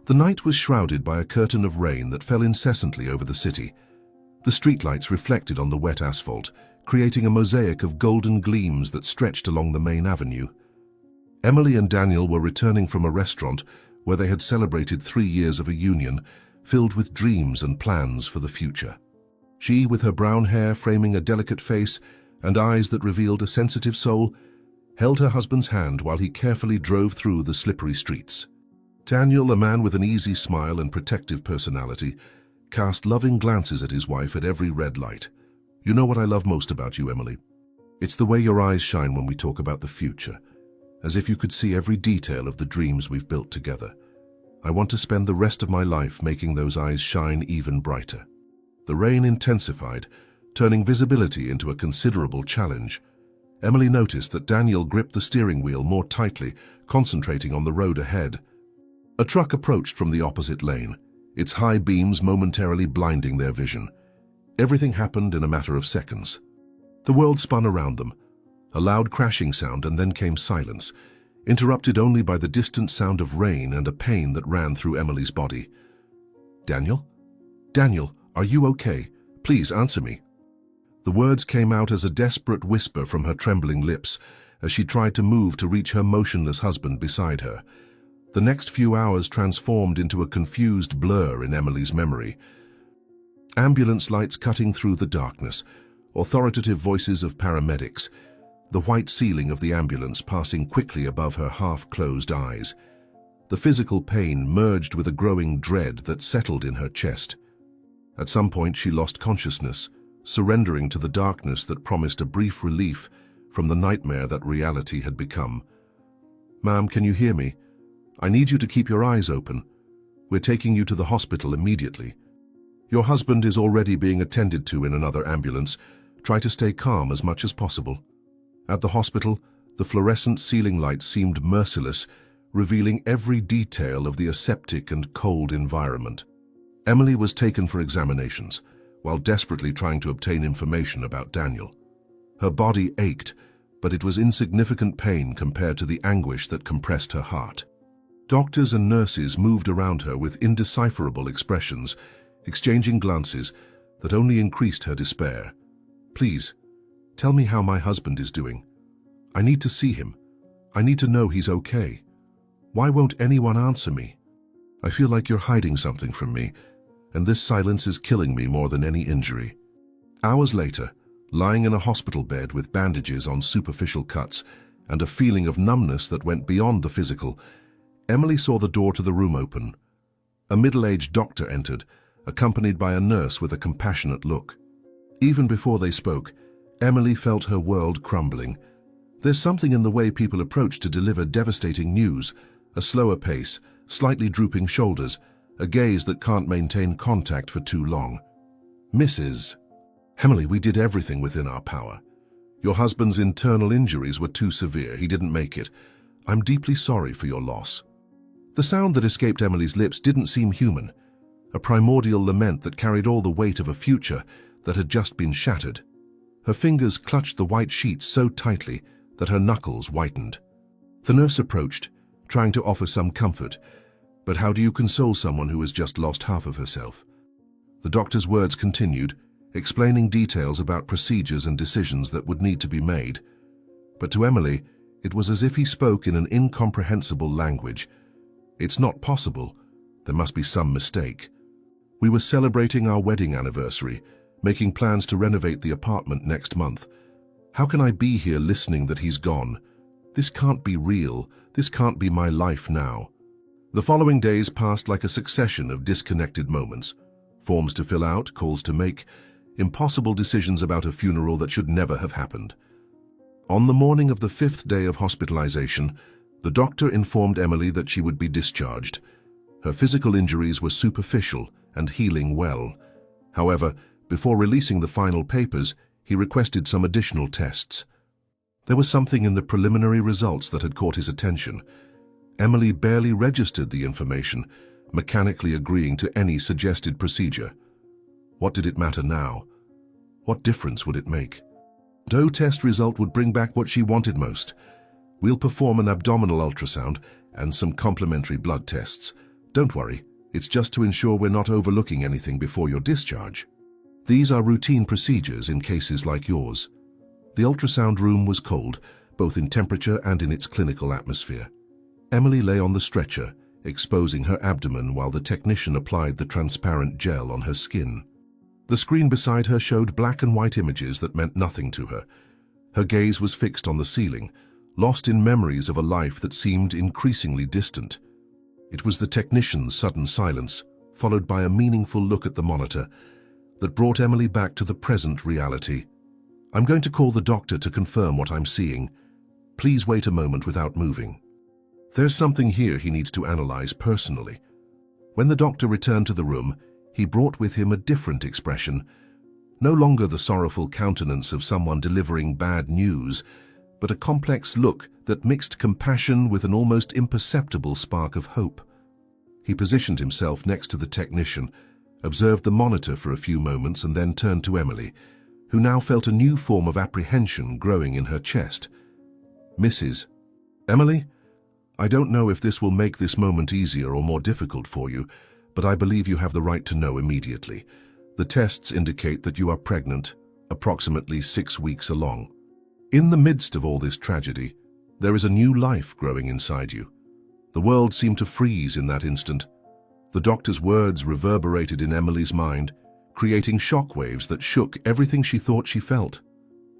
The night was shrouded by a curtain of rain that fell incessantly over the city. The streetlights reflected on the wet asphalt, creating a mosaic of golden gleams that stretched along the main avenue. Emily and Daniel were returning from a restaurant where they had celebrated 3 years of a union, filled with dreams and plans for the future. She, with her brown hair framing a delicate face and eyes that revealed a sensitive soul, held her husband's hand while he carefully drove through the slippery streets. Daniel, a man with an easy smile and protective personality, cast loving glances at his wife at every red light. "You know what I love most about you, Emily? It's the way your eyes shine when we talk about the future, as if you could see every detail of the dreams we've built together. I want to spend the rest of my life making those eyes shine even brighter." The rain intensified, turning visibility into a considerable challenge. Emily noticed that Daniel gripped the steering wheel more tightly, concentrating on the road ahead. A truck approached from the opposite lane, its high beams momentarily blinding their vision. Everything happened in a matter of seconds. The world spun around them, a loud crashing sound, and then came silence, interrupted only by the distant sound of rain and a pain that ran through Emily's body. "Daniel? Daniel, are you okay? Please answer me." The words came out as a desperate whisper from her trembling lips as she tried to move to reach her motionless husband beside her. The next few hours transformed into a confused blur in Emily's memory. Ambulance lights cutting through the darkness, authoritative voices of paramedics, the white ceiling of the ambulance passing quickly above her half-closed eyes. The physical pain merged with a growing dread that settled in her chest. At some point she lost consciousness, surrendering to the darkness that promised a brief relief from the nightmare that reality had become. "Ma'am, can you hear me? I need you to keep your eyes open. We're taking you to the hospital immediately. Your husband is already being attended to in another ambulance. Try to stay calm as much as possible." At the hospital, the fluorescent ceiling lights seemed merciless, revealing every detail of the aseptic and cold environment. Emily was taken for examinations, while desperately trying to obtain information about Daniel. Her body ached, but it was insignificant pain compared to the anguish that compressed her heart. Doctors and nurses moved around her with indecipherable expressions, exchanging glances that only increased her despair. "Please, tell me how my husband is doing. I need to see him. I need to know he's okay. Why won't anyone answer me? I feel like you're hiding something from me, and this silence is killing me more than any injury." Hours later, lying in a hospital bed with bandages on superficial cuts and a feeling of numbness that went beyond the physical, Emily saw the door to the room open. A middle-aged doctor entered, accompanied by a nurse with a compassionate look. Even before they spoke, Emily felt her world crumbling. There's something in the way people approach to deliver devastating news, a slower pace, slightly drooping shoulders, a gaze that can't maintain contact for too long. "Mrs. Emily, we did everything within our power. Your husband's internal injuries were too severe. He didn't make it. I'm deeply sorry for your loss." The sound that escaped Emily's lips didn't seem human, a primordial lament that carried all the weight of a future that had just been shattered. Her fingers clutched the white sheets so tightly that her knuckles whitened. The nurse approached, trying to offer some comfort, but how do you console someone who has just lost half of herself? The doctor's words continued, explaining details about procedures and decisions that would need to be made. But to Emily, it was as if he spoke in an incomprehensible language. "It's not possible. There must be some mistake. We were celebrating our wedding anniversary, making plans to renovate the apartment next month. How can I be here listening that he's gone? This can't be real. This can't be my life now." The following days passed like a succession of disconnected moments. Forms to fill out, calls to make, impossible decisions about a funeral that should never have happened. On the morning of the 5th day of hospitalization, the doctor informed Emily that she would be discharged. Her physical injuries were superficial and healing well. However, before releasing the final papers, he requested some additional tests. There was something in the preliminary results that had caught his attention. Emily barely registered the information, mechanically agreeing to any suggested procedure. What did it matter now? What difference would it make? No test result would bring back what she wanted most. "We'll perform an abdominal ultrasound and some complementary blood tests. Don't worry, it's just to ensure we're not overlooking anything before your discharge. These are routine procedures in cases like yours. The ultrasound room was cold, both in temperature and in its clinical atmosphere. Emily lay on the stretcher, exposing her abdomen while the technician applied the transparent gel on her skin. The screen beside her showed black and white images that meant nothing to her. Her gaze was fixed on the ceiling, lost in memories of a life that seemed increasingly distant. It was the technician's sudden silence, followed by a meaningful look at the monitor, that brought Emily back to the present reality. I'm going to call the doctor to confirm what I'm seeing. Please wait a moment without moving. There's something here he needs to analyze personally. When the doctor returned to the room, he brought with him a different expression. No longer the sorrowful countenance of someone delivering bad news, but a complex look that mixed compassion with an almost imperceptible spark of hope. He positioned himself next to the technician, observed the monitor for a few moments, and then turned to Emily, who now felt a new form of apprehension growing in her chest. Mrs. Emily, I don't know if this will make this moment easier or more difficult for you, but I believe you have the right to know immediately. The tests indicate that you are pregnant, approximately 6 weeks along. In the midst of all this tragedy, there is a new life growing inside you. The world seemed to freeze in that instant. The doctor's words reverberated in Emily's mind, creating shockwaves that shook everything she thought she felt.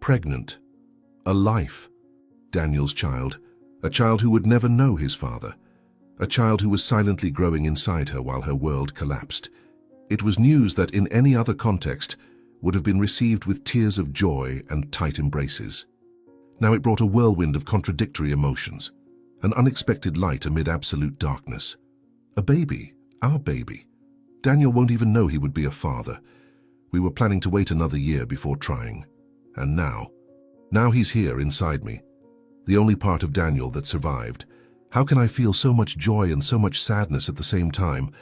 Pregnant. A life. Daniel's child. A child who would never know his father. A child who was silently growing inside her while her world collapsed. It was news that in any other context would have been received with tears of joy and tight embraces. Now it brought a whirlwind of contradictory emotions, an unexpected light amid absolute darkness. A baby, our baby. Daniel won't even know he would be a father. We were planning to wait another year before trying. And now he's here inside me. The only part of Daniel that survived. How can I feel so much joy and so much sadness at the same time?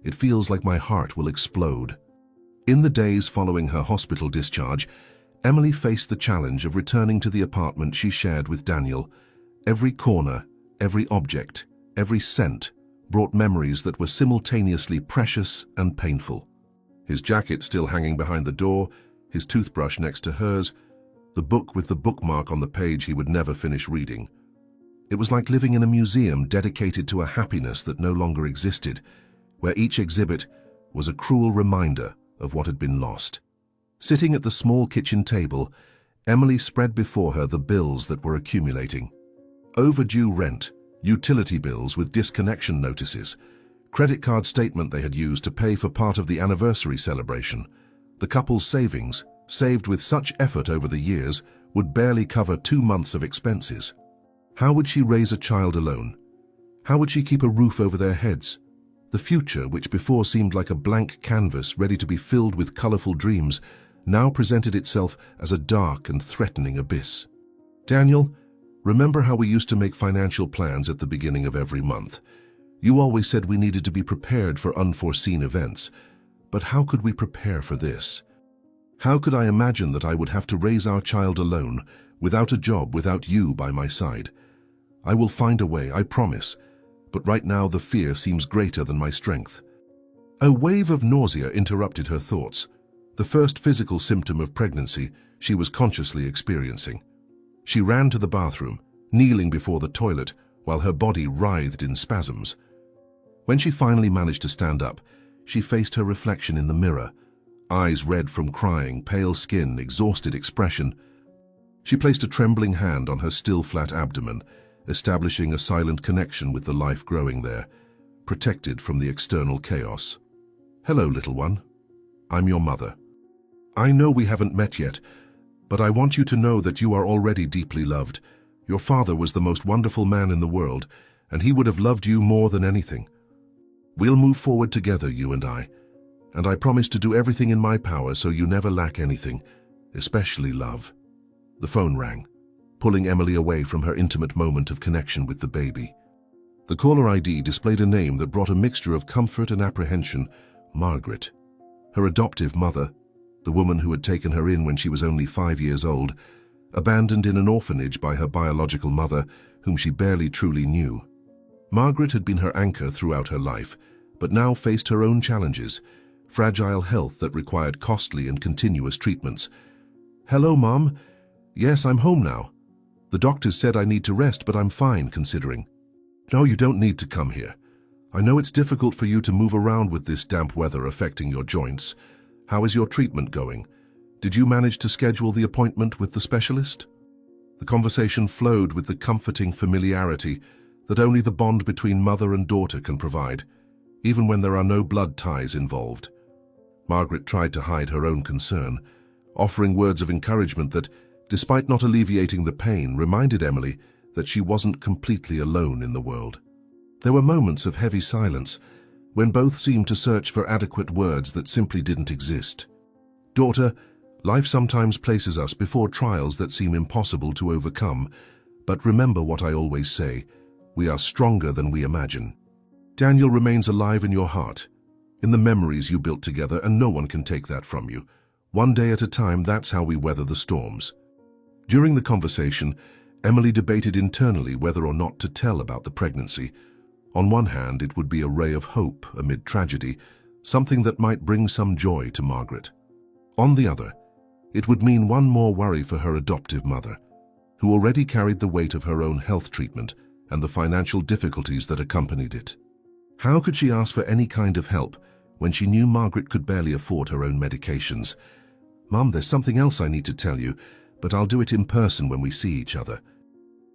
It feels like my heart will explode. In the days following her hospital discharge, Emily faced the challenge of returning to the apartment she shared with Daniel. Every corner, every object, every scent brought memories that were simultaneously precious and painful. His jacket still hanging behind the door, his toothbrush next to hers, the book with the bookmark on the page he would never finish reading. It was like living in a museum dedicated to a happiness that no longer existed, where each exhibit was a cruel reminder of what had been lost. Sitting at the small kitchen table, Emily spread before her the bills that were accumulating. Overdue rent, utility bills with disconnection notices, credit card statement they had used to pay for part of the anniversary celebration. The couple's savings, saved with such effort over the years, would barely cover 2 months of expenses. How would she raise a child alone? How would she keep a roof over their heads? The future, which before seemed like a blank canvas ready to be filled with colorful dreams, now presented itself as a dark and threatening abyss. Daniel, remember how we used to make financial plans at the beginning of every month? You always said we needed to be prepared for unforeseen events. But how could we prepare for this? How could I imagine that I would have to raise our child alone, without a job, without you by my side? I will find a way, I promise, but right now the fear seems greater than my strength. A wave of nausea interrupted her thoughts, the first physical symptom of pregnancy she was consciously experiencing. She ran to the bathroom, kneeling before the toilet while her body writhed in spasms. When she finally managed to stand up, she faced her reflection in the mirror, eyes red from crying, pale skin, exhausted expression. She placed a trembling hand on her still flat abdomen, establishing a silent connection with the life growing there, protected from the external chaos. Hello, little one. I'm your mother. I know we haven't met yet, but I want you to know that you are already deeply loved. Your father was the most wonderful man in the world, and he would have loved you more than anything. We'll move forward together, you and I promise to do everything in my power so you never lack anything, especially love. The phone rang, pulling Emily away from her intimate moment of connection with the baby. The caller ID displayed a name that brought a mixture of comfort and apprehension: Margaret. Her adoptive mother, the woman who had taken her in when she was only 5 years old, abandoned in an orphanage by her biological mother, whom she barely truly knew. Margaret had been her anchor throughout her life, but now faced her own challenges, fragile health that required costly and continuous treatments. "Hello, Mom. Yes, I'm home now. The doctors said I need to rest, but I'm fine considering." "No, you don't need to come here. I know it's difficult for you to move around with this damp weather affecting your joints. How is your treatment going? Did you manage to schedule the appointment with the specialist?" The conversation flowed with the comforting familiarity that only the bond between mother and daughter can provide, even when there are no blood ties involved. Margaret tried to hide her own concern, offering words of encouragement that, despite not alleviating the pain, reminded Emily that she wasn't completely alone in the world. There were moments of heavy silence, when both seemed to search for adequate words that simply didn't exist. "Daughter, life sometimes places us before trials that seem impossible to overcome, but remember what I always say, we are stronger than we imagine. Daniel remains alive in your heart, in the memories you built together, and no one can take that from you. One day at a time, that's how we weather the storms." During the conversation, Emily debated internally whether or not to tell about the pregnancy. On one hand, it would be a ray of hope amid tragedy, something that might bring some joy to Margaret. On the other, it would mean one more worry for her adoptive mother, who already carried the weight of her own health treatment and the financial difficulties that accompanied it. How could she ask for any kind of help when she knew Margaret could barely afford her own medications? "Mum, there's something else I need to tell you, but I'll do it in person when we see each other.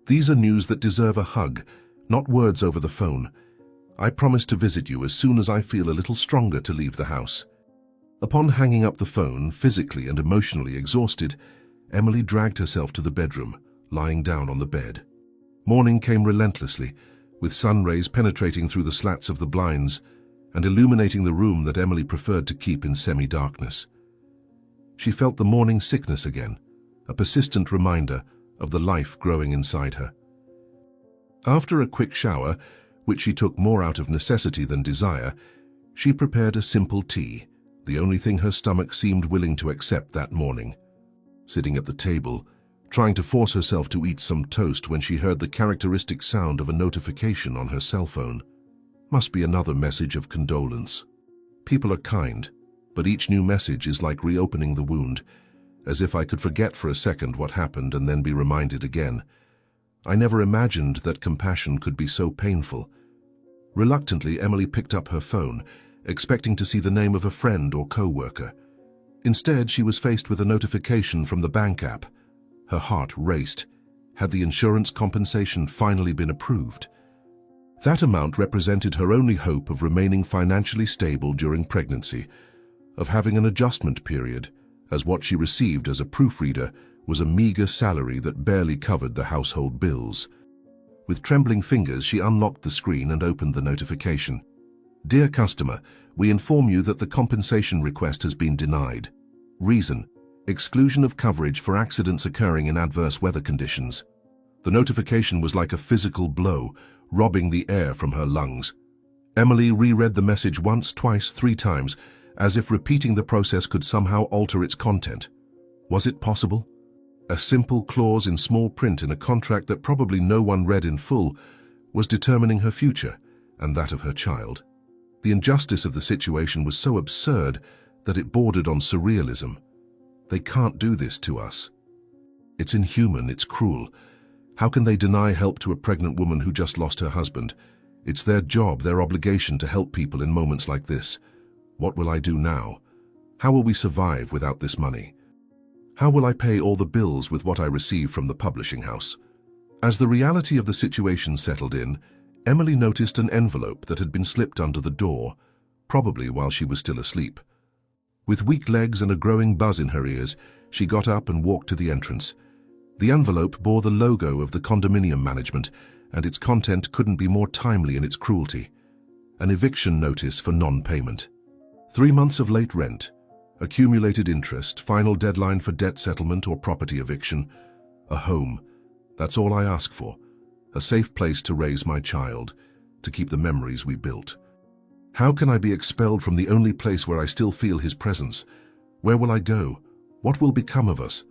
These are news that deserve a hug, not words over the phone. I promise to visit you as soon as I feel a little stronger to leave the house." Upon hanging up the phone, physically and emotionally exhausted, Emily dragged herself to the bedroom, lying down on the bed. Morning came relentlessly, with sun rays penetrating through the slats of the blinds and illuminating the room that Emily preferred to keep in semi-darkness. She felt the morning sickness again, a persistent reminder of the life growing inside her. After a quick shower, which she took more out of necessity than desire, she prepared a simple tea, the only thing her stomach seemed willing to accept that morning. Sitting at the table, trying to force herself to eat some toast when she heard the characteristic sound of a notification on her cell phone. Must be another message of condolence. People are kind, but each new message is like reopening the wound, as if I could forget for a second what happened and then be reminded again. I never imagined that compassion could be so painful. Reluctantly, Emily picked up her phone, expecting to see the name of a friend or co-worker. Instead, she was faced with a notification from the bank app. Her heart raced. Had the insurance compensation finally been approved? That amount represented her only hope of remaining financially stable during pregnancy, of having an adjustment period, as what she received as a proofreader was a meager salary that barely covered the household bills. With trembling fingers, she unlocked the screen and opened the notification. "Dear customer, we inform you that the compensation request has been denied. Reason: exclusion of coverage for accidents occurring in adverse weather conditions." The notification was like a physical blow, robbing the air from her lungs. Emily reread the message once, twice, 3 times, as if repeating the process could somehow alter its content. Was it possible? A simple clause in small print in a contract that probably no one read in full was determining her future and that of her child. The injustice of the situation was so absurd that it bordered on surrealism. They can't do this to us. It's inhuman, it's cruel. How can they deny help to a pregnant woman who just lost her husband? It's their job, their obligation to help people in moments like this. What will I do now? How will we survive without this money? How will I pay all the bills with what I receive from the publishing house? As the reality of the situation settled in, Emily noticed an envelope that had been slipped under the door, probably while she was still asleep. With weak legs and a growing buzz in her ears, she got up and walked to the entrance. The envelope bore the logo of the condominium management, and its content couldn't be more timely in its cruelty. An eviction notice for non-payment. 3 months of late rent, accumulated interest, final deadline for debt settlement or property eviction. A home. That's all I ask for. A safe place to raise my child, to keep the memories we built. How can I be expelled from the only place where I still feel his presence? Where will I go? What will become of us?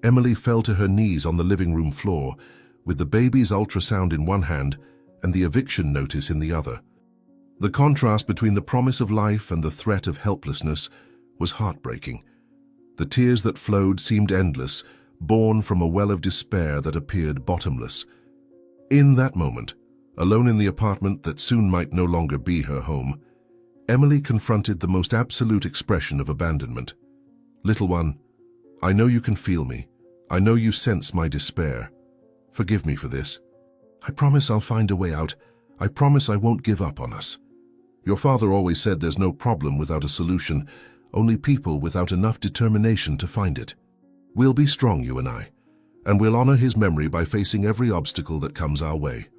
Emily fell to her knees on the living room floor, with the baby's ultrasound in one hand and the eviction notice in the other. The contrast between the promise of life and the threat of helplessness was heartbreaking. The tears that flowed seemed endless, born from a well of despair that appeared bottomless. In that moment, alone in the apartment that soon might no longer be her home, Emily confronted the most absolute expression of abandonment. "Little one, I know you can feel me. I know you sense my despair. Forgive me for this. I promise I'll find a way out. I promise I won't give up on us. Your father always said there's no problem without a solution, only people without enough determination to find it. We'll be strong, you and we'll honor his memory by facing every obstacle that comes our way."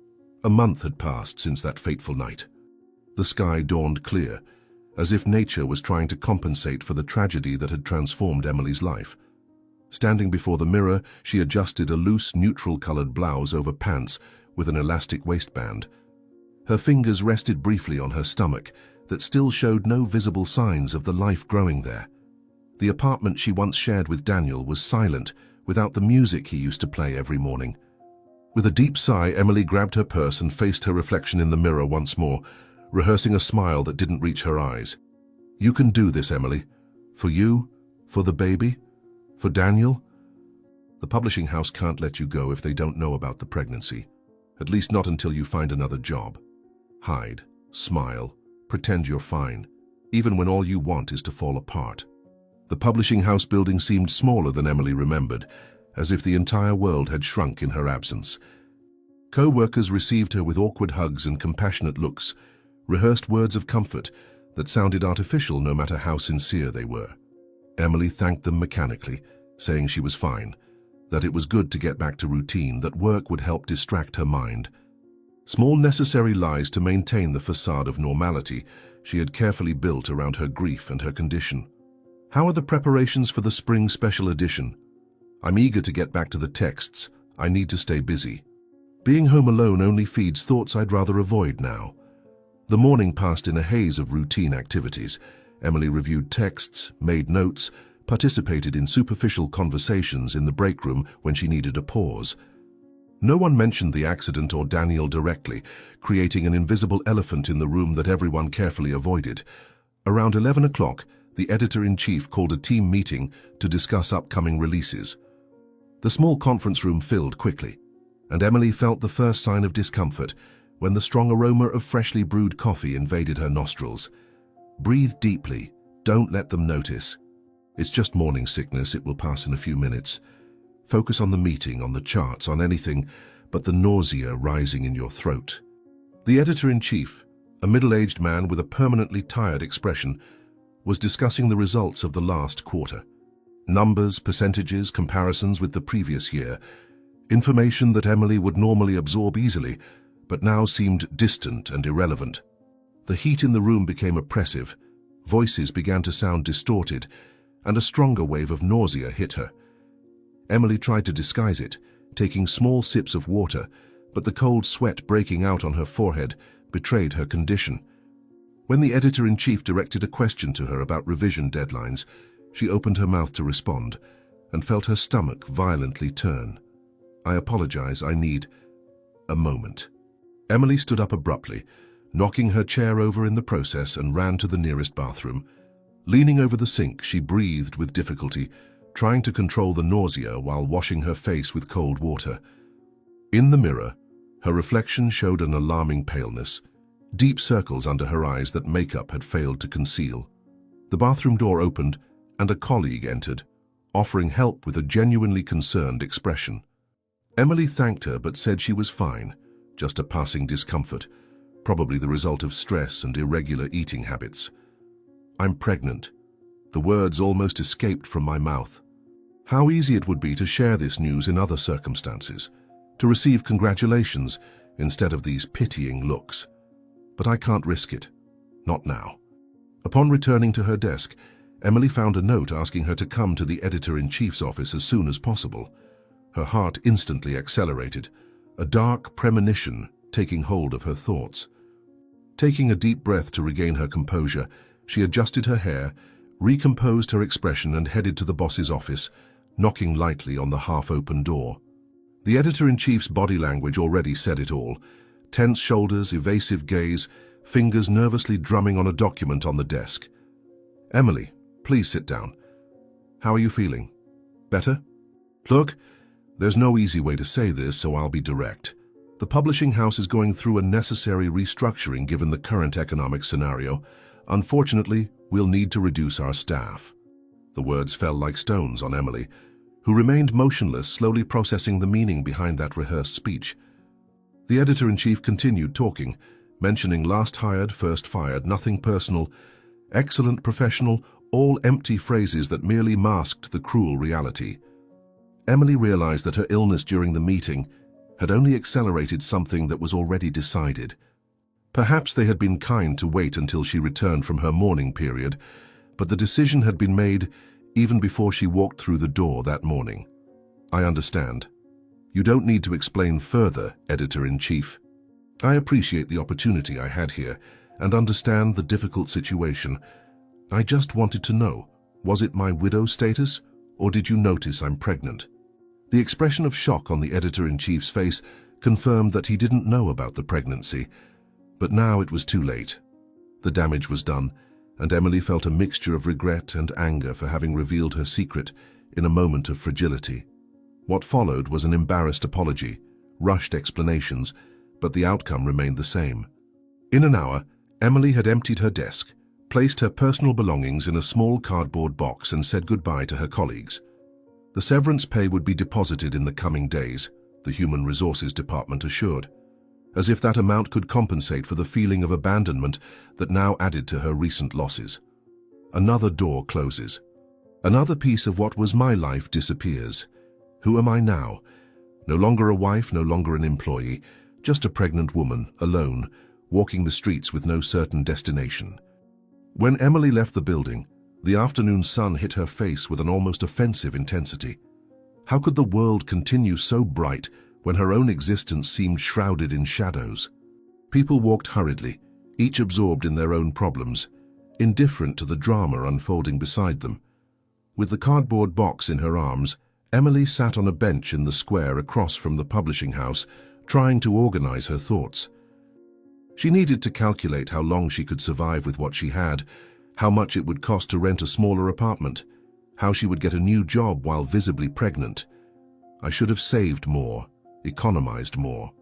A month had passed since that fateful night. The sky dawned clear, as if nature was trying to compensate for the tragedy that had transformed Emily's life. Standing before the mirror, she adjusted a loose, neutral-colored blouse over pants with an elastic waistband. Her fingers rested briefly on her stomach that still showed no visible signs of the life growing there. The apartment she once shared with Daniel was silent, without the music he used to play every morning. With a deep sigh, Emily grabbed her purse and faced her reflection in the mirror once more, rehearsing a smile that didn't reach her eyes. "You can do this, Emily. For you, for the baby, for Daniel. The publishing house can't let you go if they don't know about the pregnancy. At least not until you find another job. Hide, smile, pretend you're fine, even when all you want is to fall apart." The publishing house building seemed smaller than Emily remembered, as if the entire world had shrunk in her absence. Co-workers received her with awkward hugs and compassionate looks, rehearsed words of comfort that sounded artificial no matter how sincere they were. Emily thanked them mechanically, saying she was fine, that it was good to get back to routine, that work would help distract her mind. Small necessary lies to maintain the facade of normality she had carefully built around her grief and her condition. "How are the preparations for the spring special edition? I'm eager to get back to the texts. I need to stay busy. Being home alone only feeds thoughts I'd rather avoid now." The morning passed in a haze of routine activities. Emily reviewed texts, made notes, participated in superficial conversations in the break room when she needed a pause. No one mentioned the accident or Daniel directly, creating an invisible elephant in the room that everyone carefully avoided. Around 11 o'clock, the editor-in-chief called a team meeting to discuss upcoming releases. The small conference room filled quickly, and Emily felt the first sign of discomfort when the strong aroma of freshly brewed coffee invaded her nostrils. "Breathe deeply. Don't let them notice. It's just morning sickness. It will pass in a few minutes. Focus on the meeting, on the charts, on anything but the nausea rising in your throat." The editor-in-chief, a middle-aged man with a permanently tired expression, was discussing the results of the last quarter. Numbers, percentages, comparisons with the previous year. Information that Emily would normally absorb easily, but now seemed distant and irrelevant. The heat in the room became oppressive. Voices began to sound distorted, and a stronger wave of nausea hit her. Emily tried to disguise it, taking small sips of water, but the cold sweat breaking out on her forehead betrayed her condition. When the editor-in-chief directed a question to her about revision deadlines, she opened her mouth to respond and felt her stomach violently turn. "I apologize, I need a moment." Emily stood up abruptly, knocking her chair over in the process, and ran to the nearest bathroom. Leaning over the sink, she breathed with difficulty, trying to control the nausea while washing her face with cold water. In the mirror, her reflection showed an alarming paleness, deep circles under her eyes that makeup had failed to conceal. The bathroom door opened, and a colleague entered, offering help with a genuinely concerned expression. Emily thanked her but said she was fine, just a passing discomfort, probably the result of stress and irregular eating habits. "I'm pregnant." The words almost escaped from my mouth. How easy it would be to share this news in other circumstances, to receive congratulations instead of these pitying looks. But I can't risk it. Not now. Upon returning to her desk, Emily found a note asking her to come to the editor-in-chief's office as soon as possible. Her heart instantly accelerated, a dark premonition taking hold of her thoughts. Taking a deep breath to regain her composure, she adjusted her hair, recomposed her expression, and headed to the boss's office, knocking lightly on the half-open door. The editor-in-chief's body language already said it all. Tense shoulders, evasive gaze, fingers nervously drumming on a document on the desk. "Emily, please sit down. How are you feeling? Better?" "Look, there's no easy way to say this, so I'll be direct. The publishing house is going through a necessary restructuring given the current economic scenario. Unfortunately, we'll need to reduce our staff." The words fell like stones on Emily, who remained motionless, slowly processing the meaning behind that rehearsed speech. The editor-in-chief continued talking, mentioning last hired, first fired, nothing personal, excellent professional, all empty phrases that merely masked the cruel reality. Emily realized that her illness during the meeting had only accelerated something that was already decided. Perhaps they had been kind to wait until she returned from her mourning period, but the decision had been made even before she walked through the door that morning. "I understand. You don't need to explain further, Editor-in-Chief. I appreciate the opportunity I had here and understand the difficult situation. I just wanted to know, was it my widow status, or did you notice I'm pregnant?" The expression of shock on the editor-in-chief's face confirmed that he didn't know about the pregnancy, but now it was too late. The damage was done, and Emily felt a mixture of regret and anger for having revealed her secret in a moment of fragility. What followed was an embarrassed apology, rushed explanations, but the outcome remained the same. In an hour, Emily had emptied her desk, placed her personal belongings in a small cardboard box and said goodbye to her colleagues. The severance pay would be deposited in the coming days, the Human Resources Department assured, as if that amount could compensate for the feeling of abandonment that now added to her recent losses. Another door closes. Another piece of what was my life disappears. Who am I now? No longer a wife, no longer an employee, just a pregnant woman, alone, walking the streets with no certain destination. When Emily left the building, the afternoon sun hit her face with an almost offensive intensity. How could the world continue so bright when her own existence seemed shrouded in shadows? People walked hurriedly, each absorbed in their own problems, indifferent to the drama unfolding beside them. With the cardboard box in her arms, Emily sat on a bench in the square across from the publishing house, trying to organize her thoughts. She needed to calculate how long she could survive with what she had, how much it would cost to rent a smaller apartment, how she would get a new job while visibly pregnant. I should have saved more, economized more.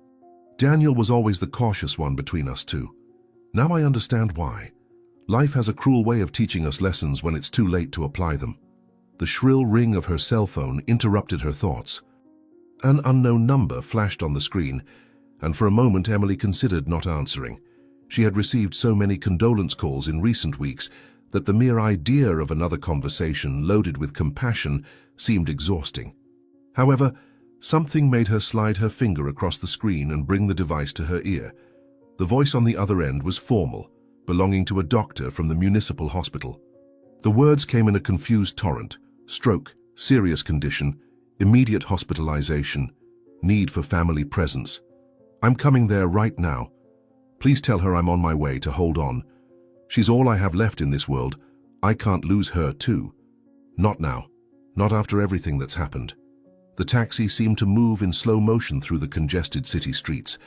Daniel was always the cautious one between us two. Now I understand why. Life has a cruel way of teaching us lessons when it's too late to apply them. The shrill ring of her cell phone interrupted her thoughts. An unknown number flashed on the screen, and for a moment Emily considered not answering. She had received so many condolence calls in recent weeks that the mere idea of another conversation loaded with compassion seemed exhausting. However, something made her slide her finger across the screen and bring the device to her ear. The voice on the other end was formal, belonging to a doctor from the municipal hospital. The words came in a confused torrent: stroke, serious condition, immediate hospitalization, need for family presence. "I'm coming there right now. Please tell her I'm on my way to hold on. She's all I have left in this world. I can't lose her too. Not now. Not after everything that's happened." The taxi seemed to move in slow motion through the congested city streets.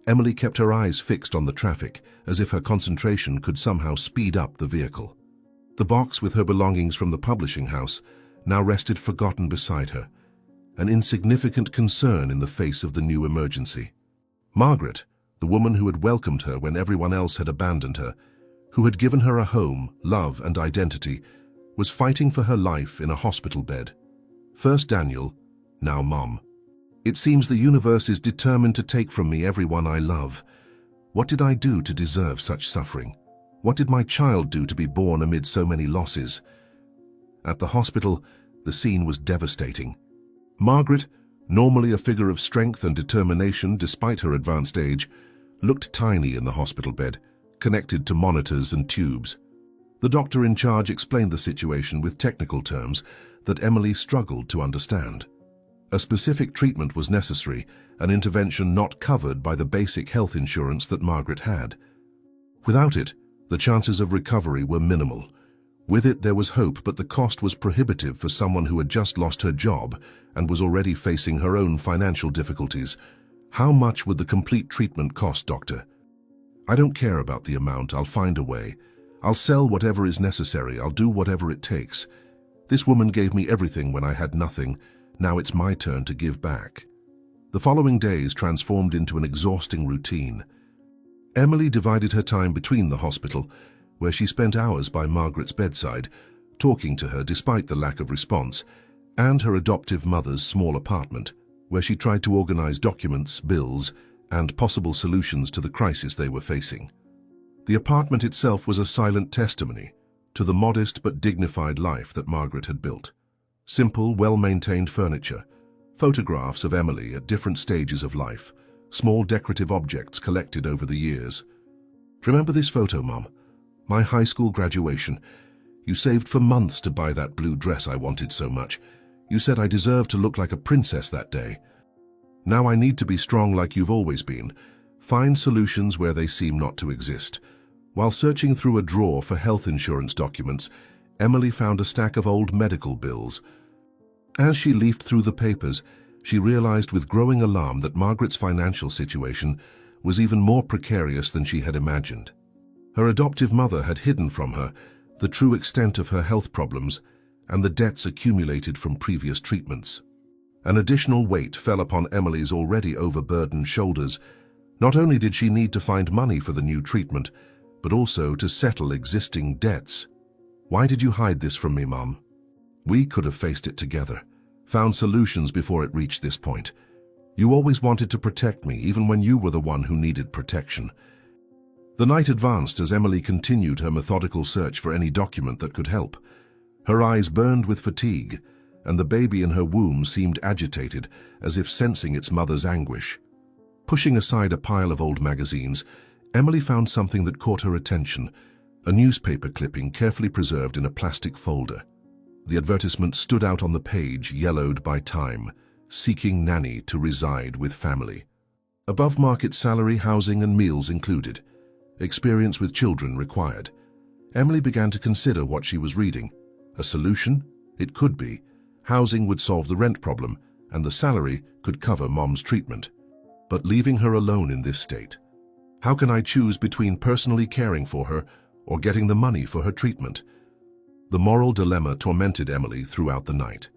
Emily kept her eyes fixed on the traffic, as if her concentration could somehow speed up the vehicle. The box with her belongings from the publishing house now rested forgotten beside her, an insignificant concern in the face of the new emergency. Margaret, the woman who had welcomed her when everyone else had abandoned her, who had given her a home, love, and identity, was fighting for her life in a hospital bed. First Daniel, now Mom. "It seems the universe is determined to take from me everyone I love. What did I do to deserve such suffering? What did my child do to be born amid so many losses?" At the hospital, the scene was devastating. Margaret, normally a figure of strength and determination despite her advanced age, looked tiny in the hospital bed, connected to monitors and tubes. The doctor in charge explained the situation with technical terms that Emily struggled to understand. A specific treatment was necessary, an intervention not covered by the basic health insurance that Margaret had. Without it, the chances of recovery were minimal. With it, there was hope, but the cost was prohibitive for someone who had just lost her job and was already facing her own financial difficulties. "How much would the complete treatment cost, doctor?" I don't care about the amount, I'll find a way. I'll sell whatever is necessary, I'll do whatever it takes. This woman gave me everything when I had nothing. Now it's my turn to give back. The following days transformed into an exhausting routine. Emily divided her time between the hospital, where she spent hours by Margaret's bedside, talking to her despite the lack of response, and her adoptive mother's small apartment, where she tried to organize documents, bills, and possible solutions to the crisis they were facing. The apartment itself was a silent testimony to the modest but dignified life that Margaret had built. Simple, well-maintained furniture, photographs of Emily at different stages of life, small decorative objects collected over the years. Remember this photo, Mom? My high school graduation. You saved for months to buy that blue dress I wanted so much. You said I deserved to look like a princess that day. Now I need to be strong like you've always been. Find solutions where they seem not to exist. While searching through a drawer for health insurance documents, Emily found a stack of old medical bills. As she leafed through the papers, she realized with growing alarm that Margaret's financial situation was even more precarious than she had imagined. Her adoptive mother had hidden from her the true extent of her health problems and the debts accumulated from previous treatments. An additional weight fell upon Emily's already overburdened shoulders. Not only did she need to find money for the new treatment, but also to settle existing debts. Why did you hide this from me, Mom? We could have faced it together, found solutions before it reached this point. You always wanted to protect me, even when you were the one who needed protection. The night advanced as Emily continued her methodical search for any document that could help. Her eyes burned with fatigue, and the baby in her womb seemed agitated, as if sensing its mother's anguish. Pushing aside a pile of old magazines, Emily found something that caught her attention, a newspaper clipping carefully preserved in a plastic folder. The advertisement stood out on the page, yellowed by time, seeking nanny to reside with family. Above-market salary, housing and meals included. Experience with children required. Emily began to consider what she was reading. A solution? It could be. Housing would solve the rent problem, and the salary could cover Mom's treatment. But leaving her alone in this state. How can I choose between personally caring for her or getting the money for her treatment? The moral dilemma tormented Emily throughout the night.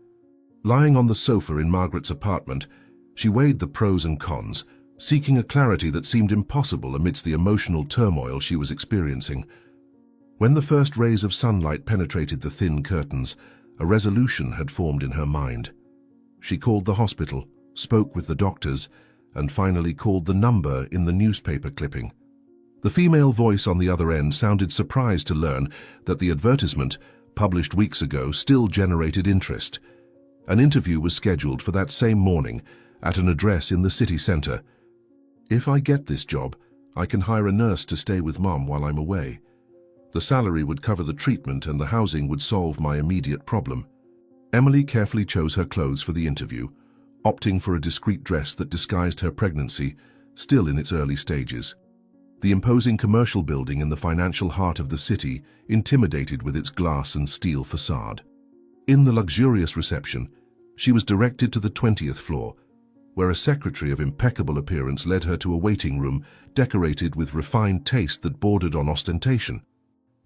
Lying on the sofa in Margaret's apartment, she weighed the pros and cons, seeking a clarity that seemed impossible amidst the emotional turmoil she was experiencing. When the first rays of sunlight penetrated the thin curtains, a resolution had formed in her mind. She called the hospital, spoke with the doctors, and finally called the number in the newspaper clipping. The female voice on the other end sounded surprised to learn that the advertisement, published weeks ago, still generated interest. An interview was scheduled for that same morning at an address in the city center. If I get this job, I can hire a nurse to stay with Mom while I'm away. The salary would cover the treatment and the housing would solve my immediate problem. Emily carefully chose her clothes for the interview, opting for a discreet dress that disguised her pregnancy, still in its early stages. The imposing commercial building in the financial heart of the city intimidated with its glass and steel facade. In the luxurious reception, she was directed to the 20th floor, where a secretary of impeccable appearance led her to a waiting room decorated with refined taste that bordered on ostentation.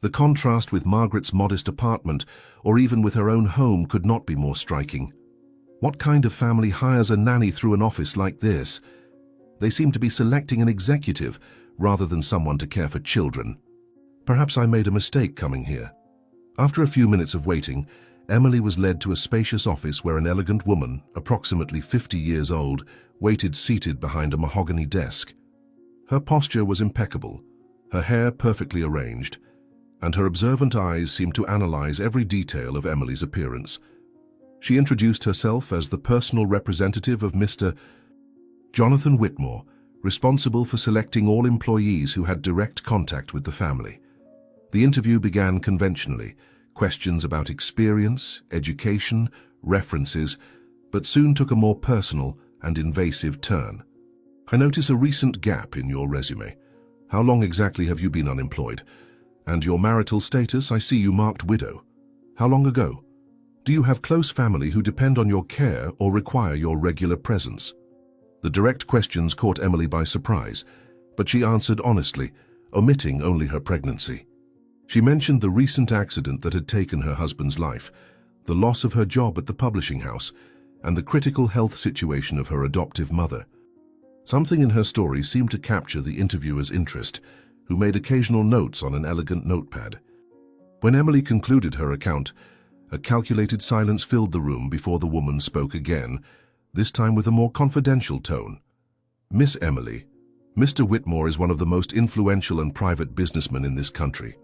The contrast with Margaret's modest apartment, or even with her own home, could not be more striking. What kind of family hires a nanny through an office like this? They seem to be selecting an executive rather than someone to care for children. Perhaps I made a mistake coming here. After a few minutes of waiting, Emily was led to a spacious office where an elegant woman, approximately 50 years old, waited seated behind a mahogany desk. Her posture was impeccable, her hair perfectly arranged, and her observant eyes seemed to analyze every detail of Emily's appearance. She introduced herself as the personal representative of Mr. Jonathan Whitmore, responsible for selecting all employees who had direct contact with the family. The interview began conventionally, questions about experience, education, references, but soon took a more personal and invasive turn. I notice a recent gap in your resume. How long exactly have you been unemployed? And your marital status, I see you marked widow. How long ago? Do you have close family who depend on your care or require your regular presence? The direct questions caught Emily by surprise, but she answered honestly, omitting only her pregnancy. She mentioned the recent accident that had taken her husband's life, the loss of her job at the publishing house, and the critical health situation of her adoptive mother. Something in her story seemed to capture the interviewer's interest, who made occasional notes on an elegant notepad. When Emily concluded her account, a calculated silence filled the room before the woman spoke again, this time with a more confidential tone. "Miss Emily, Mr. Whitmore is one of the most influential and private businessmen in this country.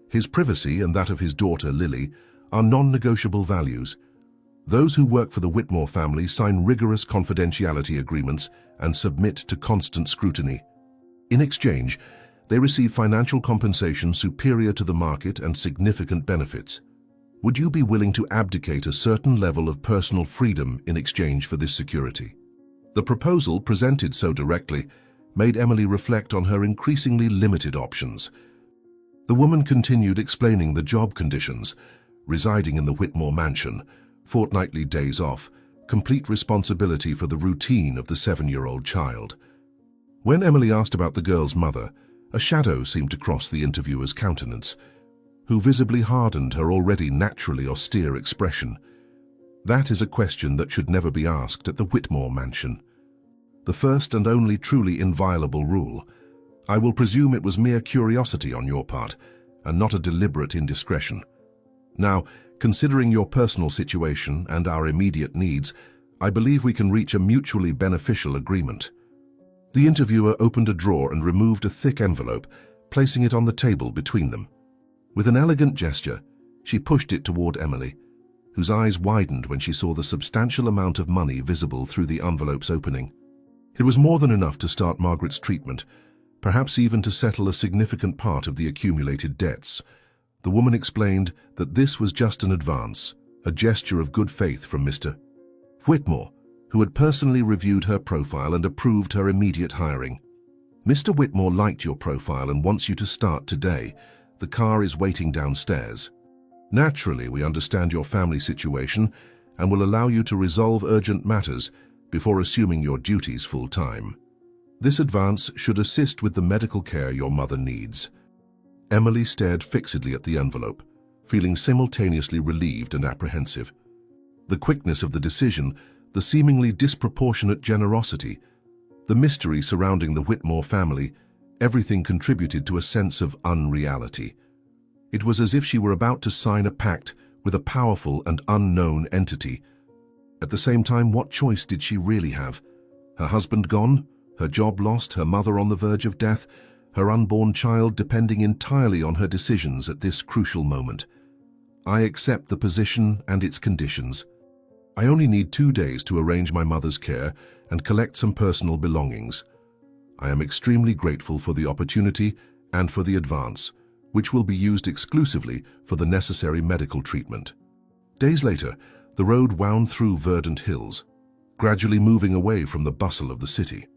His privacy and that of his daughter, Lily, are non-negotiable values. Those who work for the Whitmore family sign rigorous confidentiality agreements and submit to constant scrutiny. In exchange, they receive financial compensation superior to the market and significant benefits. Would you be willing to abdicate a certain level of personal freedom in exchange for this security?" The proposal, presented so directly, made Emily reflect on her increasingly limited options. The woman continued explaining the job conditions: residing in the Whitmore mansion, fortnightly days off, complete responsibility for the routine of the 7-year-old child. When Emily asked about the girl's mother, a shadow seemed to cross the interviewer's countenance, who visibly hardened her already naturally austere expression. That is a question that should never be asked at the Whitmore mansion. The first and only truly inviolable rule. I will presume it was mere curiosity on your part, and not a deliberate indiscretion. Now, considering your personal situation and our immediate needs, I believe we can reach a mutually beneficial agreement." The interviewer opened a drawer and removed a thick envelope, placing it on the table between them. With an elegant gesture, she pushed it toward Emily, whose eyes widened when she saw the substantial amount of money visible through the envelope's opening. It was more than enough to start Margaret's treatment, perhaps even to settle a significant part of the accumulated debts. The woman explained that this was just an advance, a gesture of good faith from Mr. Whitmore, who had personally reviewed her profile and approved her immediate hiring. "Mr. Whitmore liked your profile and wants you to start today. The car is waiting downstairs. Naturally, we understand your family situation and will allow you to resolve urgent matters before assuming your duties full-time. This advance should assist with the medical care your mother needs." Emily stared fixedly at the envelope, feeling simultaneously relieved and apprehensive. The quickness of the decision, the seemingly disproportionate generosity, the mystery surrounding the Whitmore family, everything contributed to a sense of unreality. It was as if she were about to sign a pact with a powerful and unknown entity. At the same time, what choice did she really have? Her husband gone, her job lost, her mother on the verge of death, her unborn child depending entirely on her decisions at this crucial moment. "I accept the position and its conditions. I only need 2 days to arrange my mother's care and collect some personal belongings. I am extremely grateful for the opportunity and for the advance, which will be used exclusively for the necessary medical treatment." Days later, the road wound through verdant hills, gradually moving away from the bustle of the city.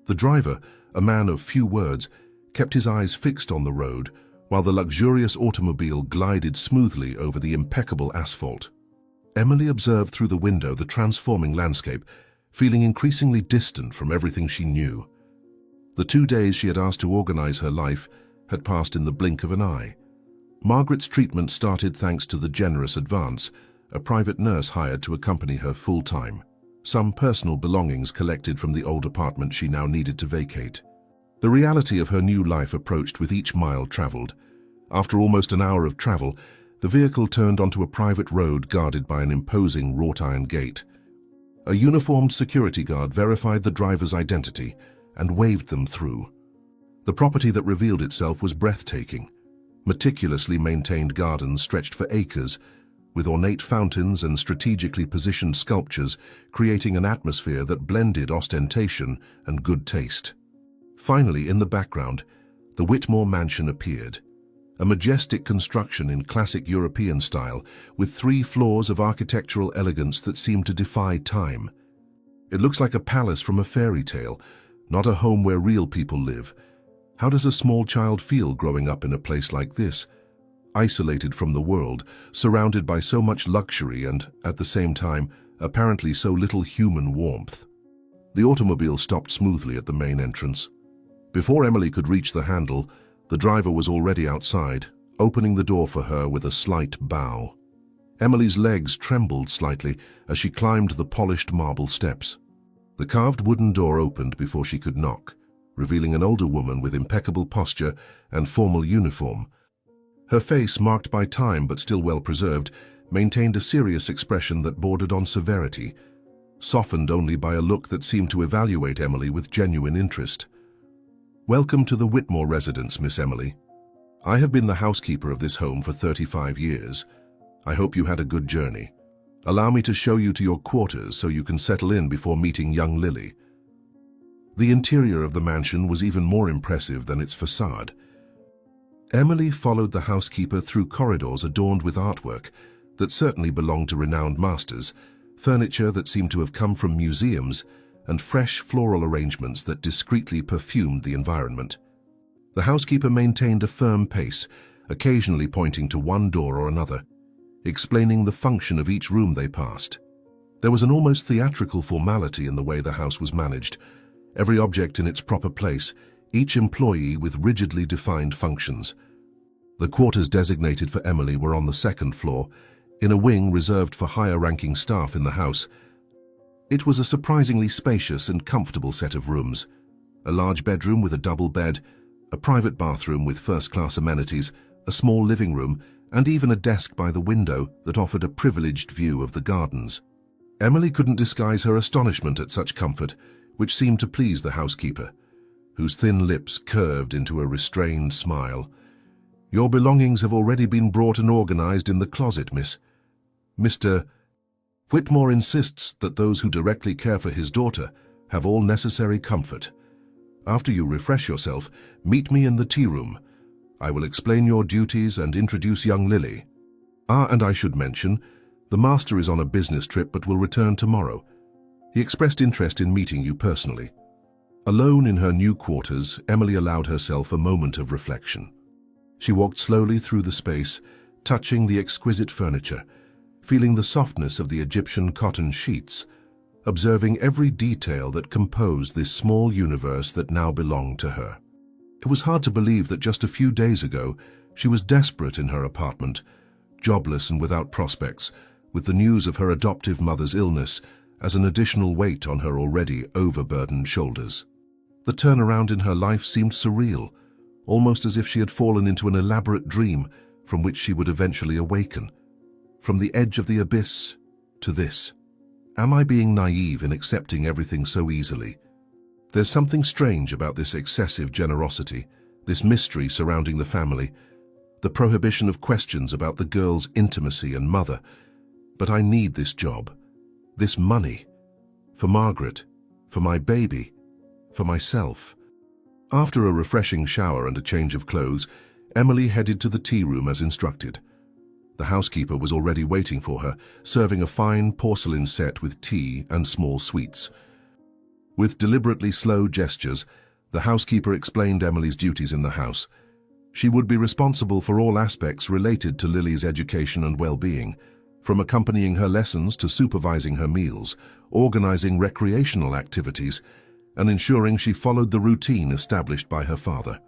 The driver, a man of few words, kept his eyes fixed on the road while the luxurious automobile glided smoothly over the impeccable asphalt. Emily observed through the window the transforming landscape, feeling increasingly distant from everything she knew. The 2 days she had asked to organize her life had passed in the blink of an eye. Margaret's treatment started thanks to the generous advance, a private nurse hired to accompany her full-time, some personal belongings collected from the old apartment she now needed to vacate. The reality of her new life approached with each mile traveled. After almost an hour of travel, the vehicle turned onto a private road guarded by an imposing wrought-iron gate. A uniformed security guard verified the driver's identity and waved them through. The property that revealed itself was breathtaking. Meticulously maintained gardens stretched for acres, with ornate fountains and strategically positioned sculptures creating an atmosphere that blended ostentation and good taste. Finally, in the background, the Whitmore mansion appeared, a majestic construction in classic European style, with 3 floors of architectural elegance that seemed to defy time. It looks like a palace from a fairy tale, not a home where real people live. How does a small child feel growing up in a place like this? Isolated from the world, surrounded by so much luxury and, at the same time, apparently so little human warmth. The automobile stopped smoothly at the main entrance. Before Emily could reach the handle, The driver was already outside, opening the door for her with a slight bow. Emily's legs trembled slightly as she climbed the polished marble steps. The carved wooden door opened before she could knock, revealing an older woman with impeccable posture and formal uniform. Her face, marked by time but still well preserved, maintained a serious expression that bordered on severity, softened only by a look that seemed to evaluate Emily with genuine interest. "Welcome to the Whitmore residence, Miss Emily. I have been the housekeeper of this home for 35 years. I hope you had a good journey. Allow me to show you to your quarters so you can settle in before meeting young Lily." The interior of the mansion was even more impressive than its facade. Emily followed the housekeeper through corridors adorned with artwork that certainly belonged to renowned masters, furniture that seemed to have come from museums, and fresh floral arrangements that discreetly perfumed the environment. The housekeeper maintained a firm pace, occasionally pointing to one door or another, explaining the function of each room they passed. There was an almost theatrical formality in the way the house was managed, every object in its proper place, each employee with rigidly defined functions. The quarters designated for Emily were on the second floor, in a wing reserved for higher-ranking staff in the house. It was a surprisingly spacious and comfortable set of rooms. A large bedroom with a double bed, a private bathroom with first-class amenities, a small living room, and even a desk by the window that offered a privileged view of the gardens. Emily couldn't disguise her astonishment at such comfort, which seemed to please the housekeeper, whose thin lips curved into a restrained smile. "Your belongings have already been brought and organized in the closet, miss. Mr. Whitmore insists that those who directly care for his daughter have all necessary comfort. After you refresh yourself, meet me in the tea room. I will explain your duties and introduce young Lily. And I should mention, the master is on a business trip but will return tomorrow. He expressed interest in meeting you personally." Alone in her new quarters, Emily allowed herself a moment of reflection. She walked slowly through the space, touching the exquisite furniture, feeling the softness of the Egyptian cotton sheets, observing every detail that composed this small universe that now belonged to her. It was hard to believe that just a few days ago she was desperate in her apartment, jobless and without prospects, with the news of her adoptive mother's illness as an additional weight on her already overburdened shoulders. The turnaround in her life seemed surreal, almost as if she had fallen into an elaborate dream from which she would eventually awaken. From the edge of the abyss to this. Am I being naive in accepting everything so easily? There's something strange about this excessive generosity, this mystery surrounding the family, the prohibition of questions about the girl's intimacy and mother. But I need this job, this money, for Margaret, for my baby, for myself. After a refreshing shower and a change of clothes, Emily headed to the tea room as instructed. The housekeeper was already waiting for her, serving a fine porcelain set with tea and small sweets. With deliberately slow gestures, the housekeeper explained Emily's duties in the house. She would be responsible for all aspects related to Lily's education and well-being, from accompanying her lessons to supervising her meals, organizing recreational activities, and ensuring she followed the routine established by her father.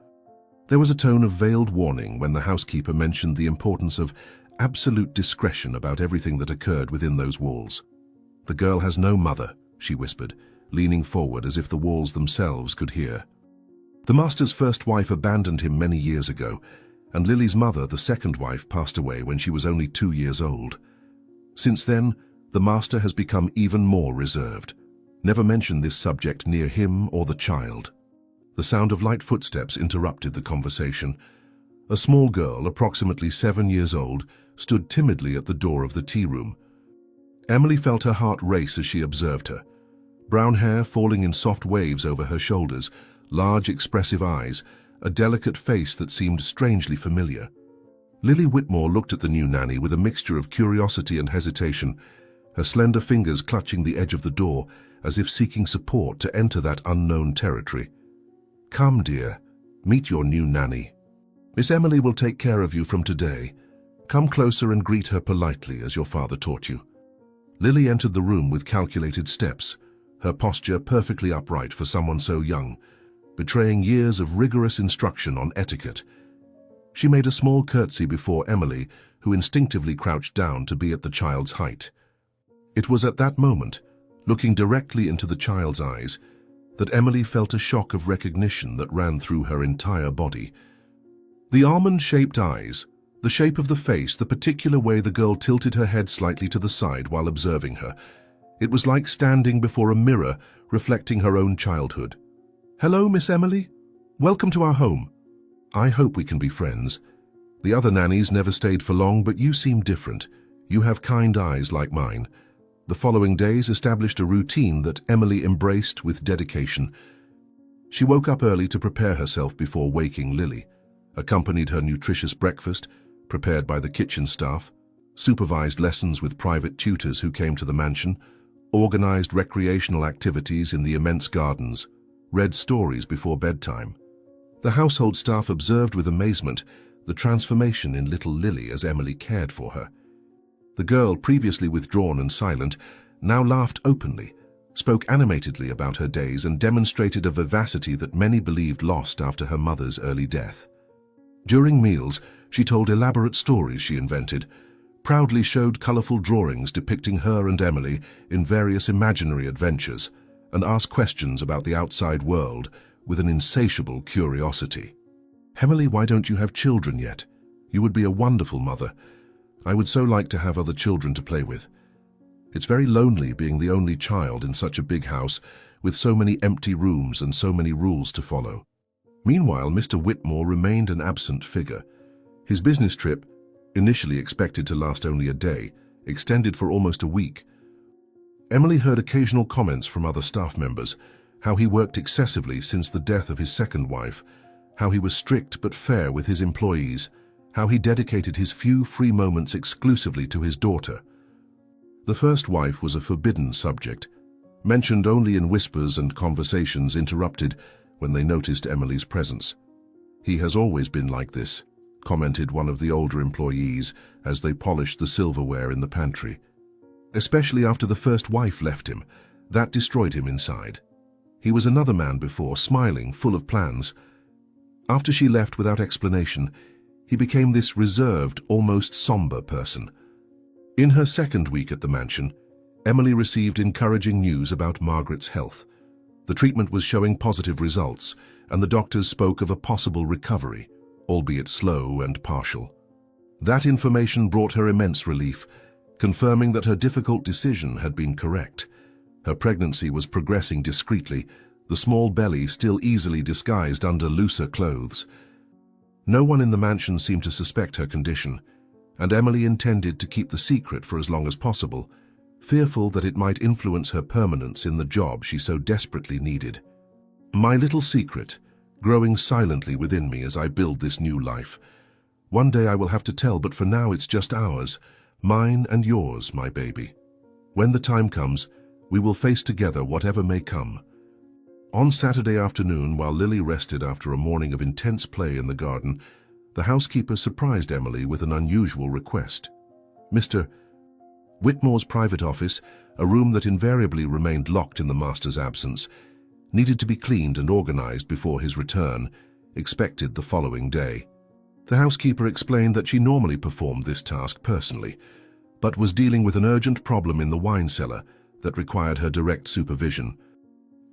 There was a tone of veiled warning when the housekeeper mentioned the importance of absolute discretion about everything that occurred within those walls. "The girl has no mother," she whispered, leaning forward as if the walls themselves could hear. The master's first wife abandoned him many years ago, and Lily's mother, the second wife, passed away when she was only 2 years old. Since then, the master has become even more reserved, never mentioned this subject near him or the child. The sound of light footsteps interrupted the conversation. A small girl, approximately 7 years old, stood timidly at the door of the tea room. Emily felt her heart race as she observed her. Brown hair falling in soft waves over her shoulders, large expressive eyes, a delicate face that seemed strangely familiar. Lily Whitmore looked at the new nanny with a mixture of curiosity and hesitation, her slender fingers clutching the edge of the door as if seeking support to enter that unknown territory. "Come, dear, meet your new nanny. Miss Emily will take care of you from today. Come closer and greet her politely as your father taught you." Lily entered the room with calculated steps, her posture perfectly upright for someone so young, betraying years of rigorous instruction on etiquette. She made a small curtsy before Emily, who instinctively crouched down to be at the child's height. It was at that moment, looking directly into the child's eyes, that Emily felt a shock of recognition that ran through her entire body. The almond-shaped eyes, the shape of the face, the particular way the girl tilted her head slightly to the side while observing her. It was like standing before a mirror reflecting her own childhood. "Hello, Miss Emily. Welcome to our home. I hope we can be friends. The other nannies never stayed for long, but you seem different. You have kind eyes like mine." The following days established a routine that Emily embraced with dedication. She woke up early to prepare herself before waking Lily, accompanied her nutritious breakfast, prepared by the kitchen staff, supervised lessons with private tutors who came to the mansion, organized recreational activities in the immense gardens, read stories before bedtime. The household staff observed with amazement the transformation in little Lily as Emily cared for her. The girl, previously withdrawn and silent, now laughed openly, spoke animatedly about her days, and demonstrated a vivacity that many believed lost after her mother's early death. During meals, she told elaborate stories she invented, proudly showed colorful drawings depicting her and Emily in various imaginary adventures, and asked questions about the outside world with an insatiable curiosity. "Emily, why don't you have children yet? You would be a wonderful mother. I would so like to have other children to play with. It's very lonely being the only child in such a big house with so many empty rooms and so many rules to follow." Meanwhile, Mr. Whitmore remained an absent figure. His business trip, initially expected to last only a day, extended for almost a week. Emily heard occasional comments from other staff members, how he worked excessively since the death of his second wife, how he was strict but fair with his employees, how he dedicated his few free moments exclusively to his daughter. The first wife was a forbidden subject, mentioned only in whispers and conversations interrupted when they noticed Emily's presence. "He has always been like this," commented one of the older employees as they polished the silverware in the pantry. "Especially after the first wife left him. That destroyed him inside. He was another man before, smiling, full of plans. After she left without explanation, he became this reserved, almost somber person." In her second week at the mansion, Emily received encouraging news about Margaret's health. The treatment was showing positive results, and the doctors spoke of a possible recovery, albeit slow and partial. That information brought her immense relief, confirming that her difficult decision had been correct. Her pregnancy was progressing discreetly, the small belly still easily disguised under looser clothes. No one in the mansion seemed to suspect her condition, and Emily intended to keep the secret for as long as possible, fearful that it might influence her permanence in the job she so desperately needed. "My little secret, growing silently within me as I build this new life. One day I will have to tell, but for now it's just ours, mine and yours, my baby. When the time comes, we will face together whatever may come." On Saturday afternoon, while Lily rested after a morning of intense play in the garden, the housekeeper surprised Emily with an unusual request. Mr. Whitmore's private office, a room that invariably remained locked in the master's absence, needed to be cleaned and organized before his return, expected the following day. The housekeeper explained that she normally performed this task personally, but was dealing with an urgent problem in the wine cellar that required her direct supervision.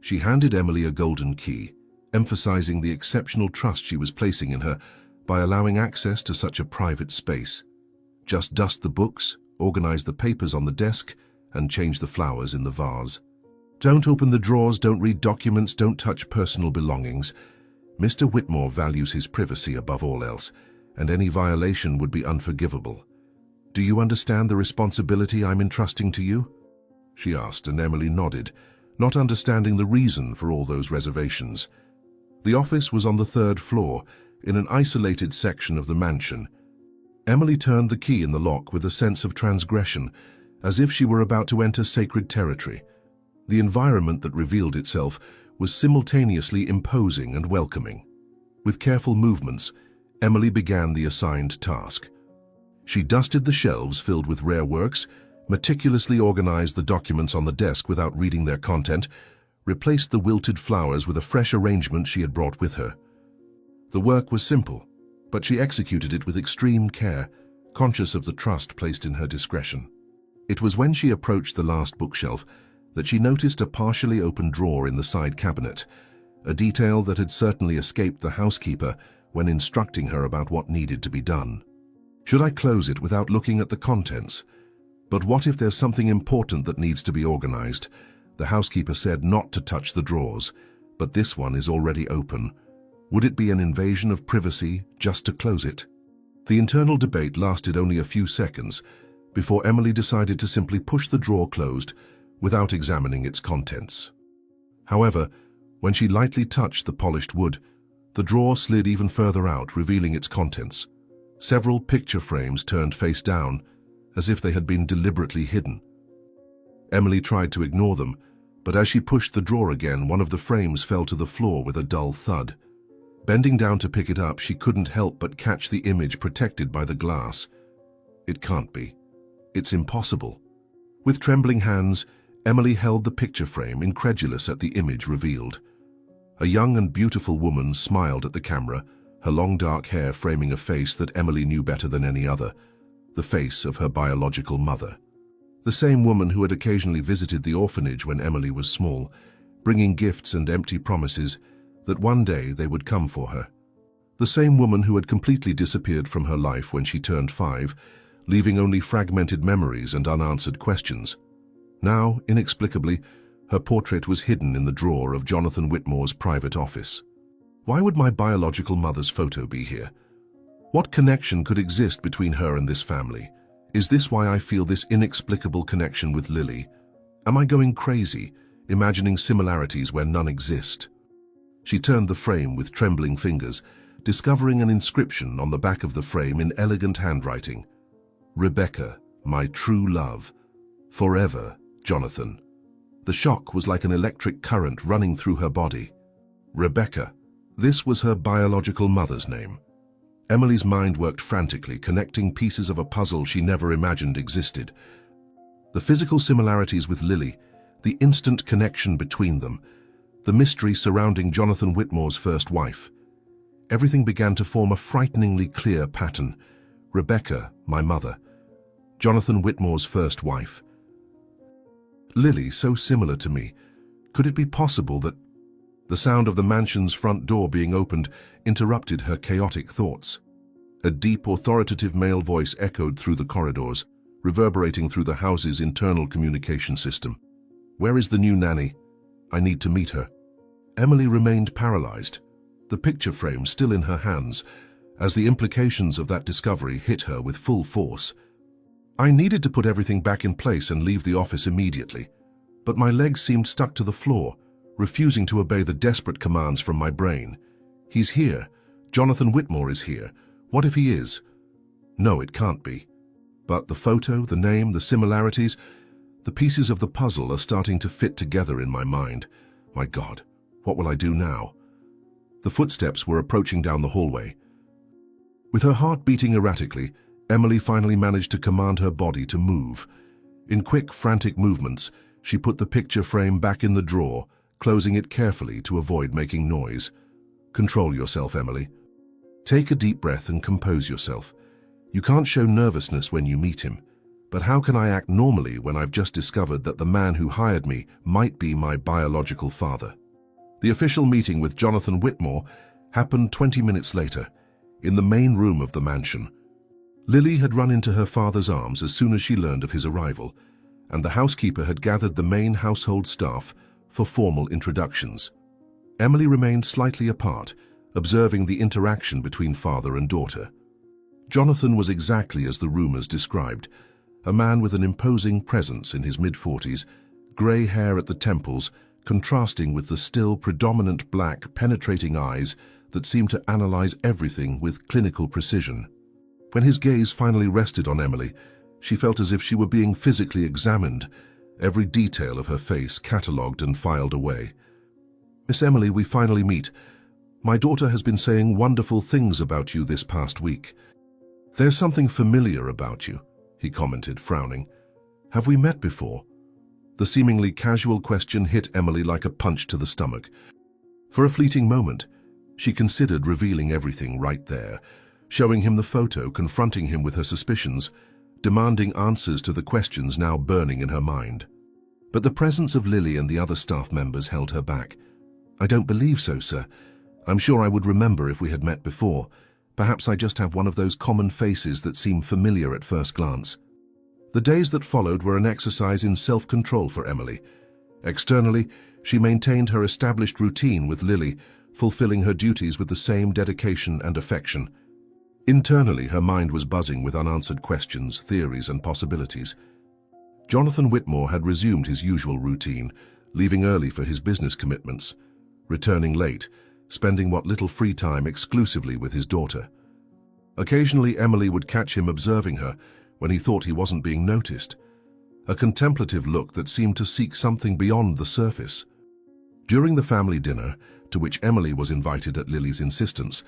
She handed Emily a golden key, emphasizing the exceptional trust she was placing in her by allowing access to such a private space. "Just dust the books, organize the papers on the desk, and change the flowers in the vase. Don't open the drawers, don't read documents, don't touch personal belongings. Mr. Whitmore values his privacy above all else, and any violation would be unforgivable. Do you understand the responsibility I'm entrusting to you?" she asked, and Emily nodded, not understanding the reason for all those reservations. The office was on the third floor, in an isolated section of the mansion. Emily turned the key in the lock with a sense of transgression, as if she were about to enter sacred territory. The environment that revealed itself was simultaneously imposing and welcoming. With careful movements, Emily began the assigned task. She dusted the shelves filled with rare works, meticulously organized the documents on the desk without reading their content, replaced the wilted flowers with a fresh arrangement she had brought with her. The work was simple, but she executed it with extreme care, conscious of the trust placed in her discretion. It was when she approached the last bookshelf that she noticed a partially open drawer in the side cabinet, a detail that had certainly escaped the housekeeper when instructing her about what needed to be done. Should I close it without looking at the contents? But what if there's something important that needs to be organized? The housekeeper said not to touch the drawers, but this one is already open. Would it be an invasion of privacy just to close it? The internal debate lasted only a few seconds before Emily decided to simply push the drawer closed without examining its contents. However, when she lightly touched the polished wood, the drawer slid even further out, revealing its contents. Several picture frames turned face down, as if they had been deliberately hidden. Emily tried to ignore them, but as she pushed the drawer again, one of the frames fell to the floor with a dull thud. Bending down to pick it up, she couldn't help but catch the image protected by the glass. It can't be. It's impossible. With trembling hands, Emily held the picture frame, incredulous at the image revealed. A young and beautiful woman smiled at the camera, her long dark hair framing a face that Emily knew better than any other, the face of her biological mother. The same woman who had occasionally visited the orphanage when Emily was small, bringing gifts and empty promises that one day they would come for her. The same woman who had completely disappeared from her life when she turned 5, leaving only fragmented memories and unanswered questions. Now, inexplicably, her portrait was hidden in the drawer of Jonathan Whitmore's private office. Why would my biological mother's photo be here? What connection could exist between her and this family? Is this why I feel this inexplicable connection with Lily? Am I going crazy, imagining similarities where none exist? She turned the frame with trembling fingers, discovering an inscription on the back of the frame in elegant handwriting. Rebecca, my true love. Forever, Jonathan. The shock was like an electric current running through her body. Rebecca. This was her biological mother's name. Emily's mind worked frantically, connecting pieces of a puzzle she never imagined existed. The physical similarities with Lily, the instant connection between them, the mystery surrounding Jonathan Whitmore's first wife. Everything began to form a frighteningly clear pattern. Rebecca, my mother. Jonathan Whitmore's first wife. Lily, so similar to me. Could it be possible that... The sound of the mansion's front door being opened interrupted her chaotic thoughts. A deep, authoritative male voice echoed through the corridors, reverberating through the house's internal communication system. Where is the new nanny? I need to meet her. Emily remained paralyzed, the picture frame still in her hands, as the implications of that discovery hit her with full force. I needed to put everything back in place and leave the office immediately, but my legs seemed stuck to the floor, refusing to obey the desperate commands from my brain. He's here. Jonathan Whitmore is here. What if he is? No, it can't be. But the photo, the name, the similarities, the pieces of the puzzle are starting to fit together in my mind. My God, what will I do now? The footsteps were approaching down the hallway. With her heart beating erratically, Emily finally managed to command her body to move. In quick, frantic movements, she put the picture frame back in the drawer, closing it carefully to avoid making noise. Control yourself, Emily. Take a deep breath and compose yourself. You can't show nervousness when you meet him, but how can I act normally when I've just discovered that the man who hired me might be my biological father? The official meeting with Jonathan Whitmore happened 20 minutes later, in the main room of the mansion. Lily had run into her father's arms as soon as she learned of his arrival, and the housekeeper had gathered the main household staff for formal introductions. Emily remained slightly apart, observing the interaction between father and daughter. Jonathan was exactly as the rumors described, a man with an imposing presence in his mid-40s, grey hair at the temples, contrasting with the still predominant black, penetrating eyes that seemed to analyze everything with clinical precision. When his gaze finally rested on Emily, she felt as if she were being physically examined, every detail of her face catalogued and filed away. Miss Emily, we finally meet. My daughter has been saying wonderful things about you this past week. There's something familiar about you, he commented, frowning. Have we met before? The seemingly casual question hit Emily like a punch to the stomach. For a fleeting moment, she considered revealing everything right there, showing him the photo, confronting him with her suspicions, demanding answers to the questions now burning in her mind. But the presence of Lily and the other staff members held her back. "I don't believe so, sir. I'm sure I would remember if we had met before. Perhaps I just have one of those common faces that seem familiar at first glance." The days that followed were an exercise in self-control for Emily. Externally, she maintained her established routine with Lily, fulfilling her duties with the same dedication and affection. Internally, her mind was buzzing with unanswered questions, theories, and possibilities. Jonathan Whitmore had resumed his usual routine, leaving early for his business commitments, returning late, spending what little free time exclusively with his daughter. Occasionally, Emily would catch him observing her when he thought he wasn't being noticed, a contemplative look that seemed to seek something beyond the surface. During the family dinner, to which Emily was invited at Lily's insistence,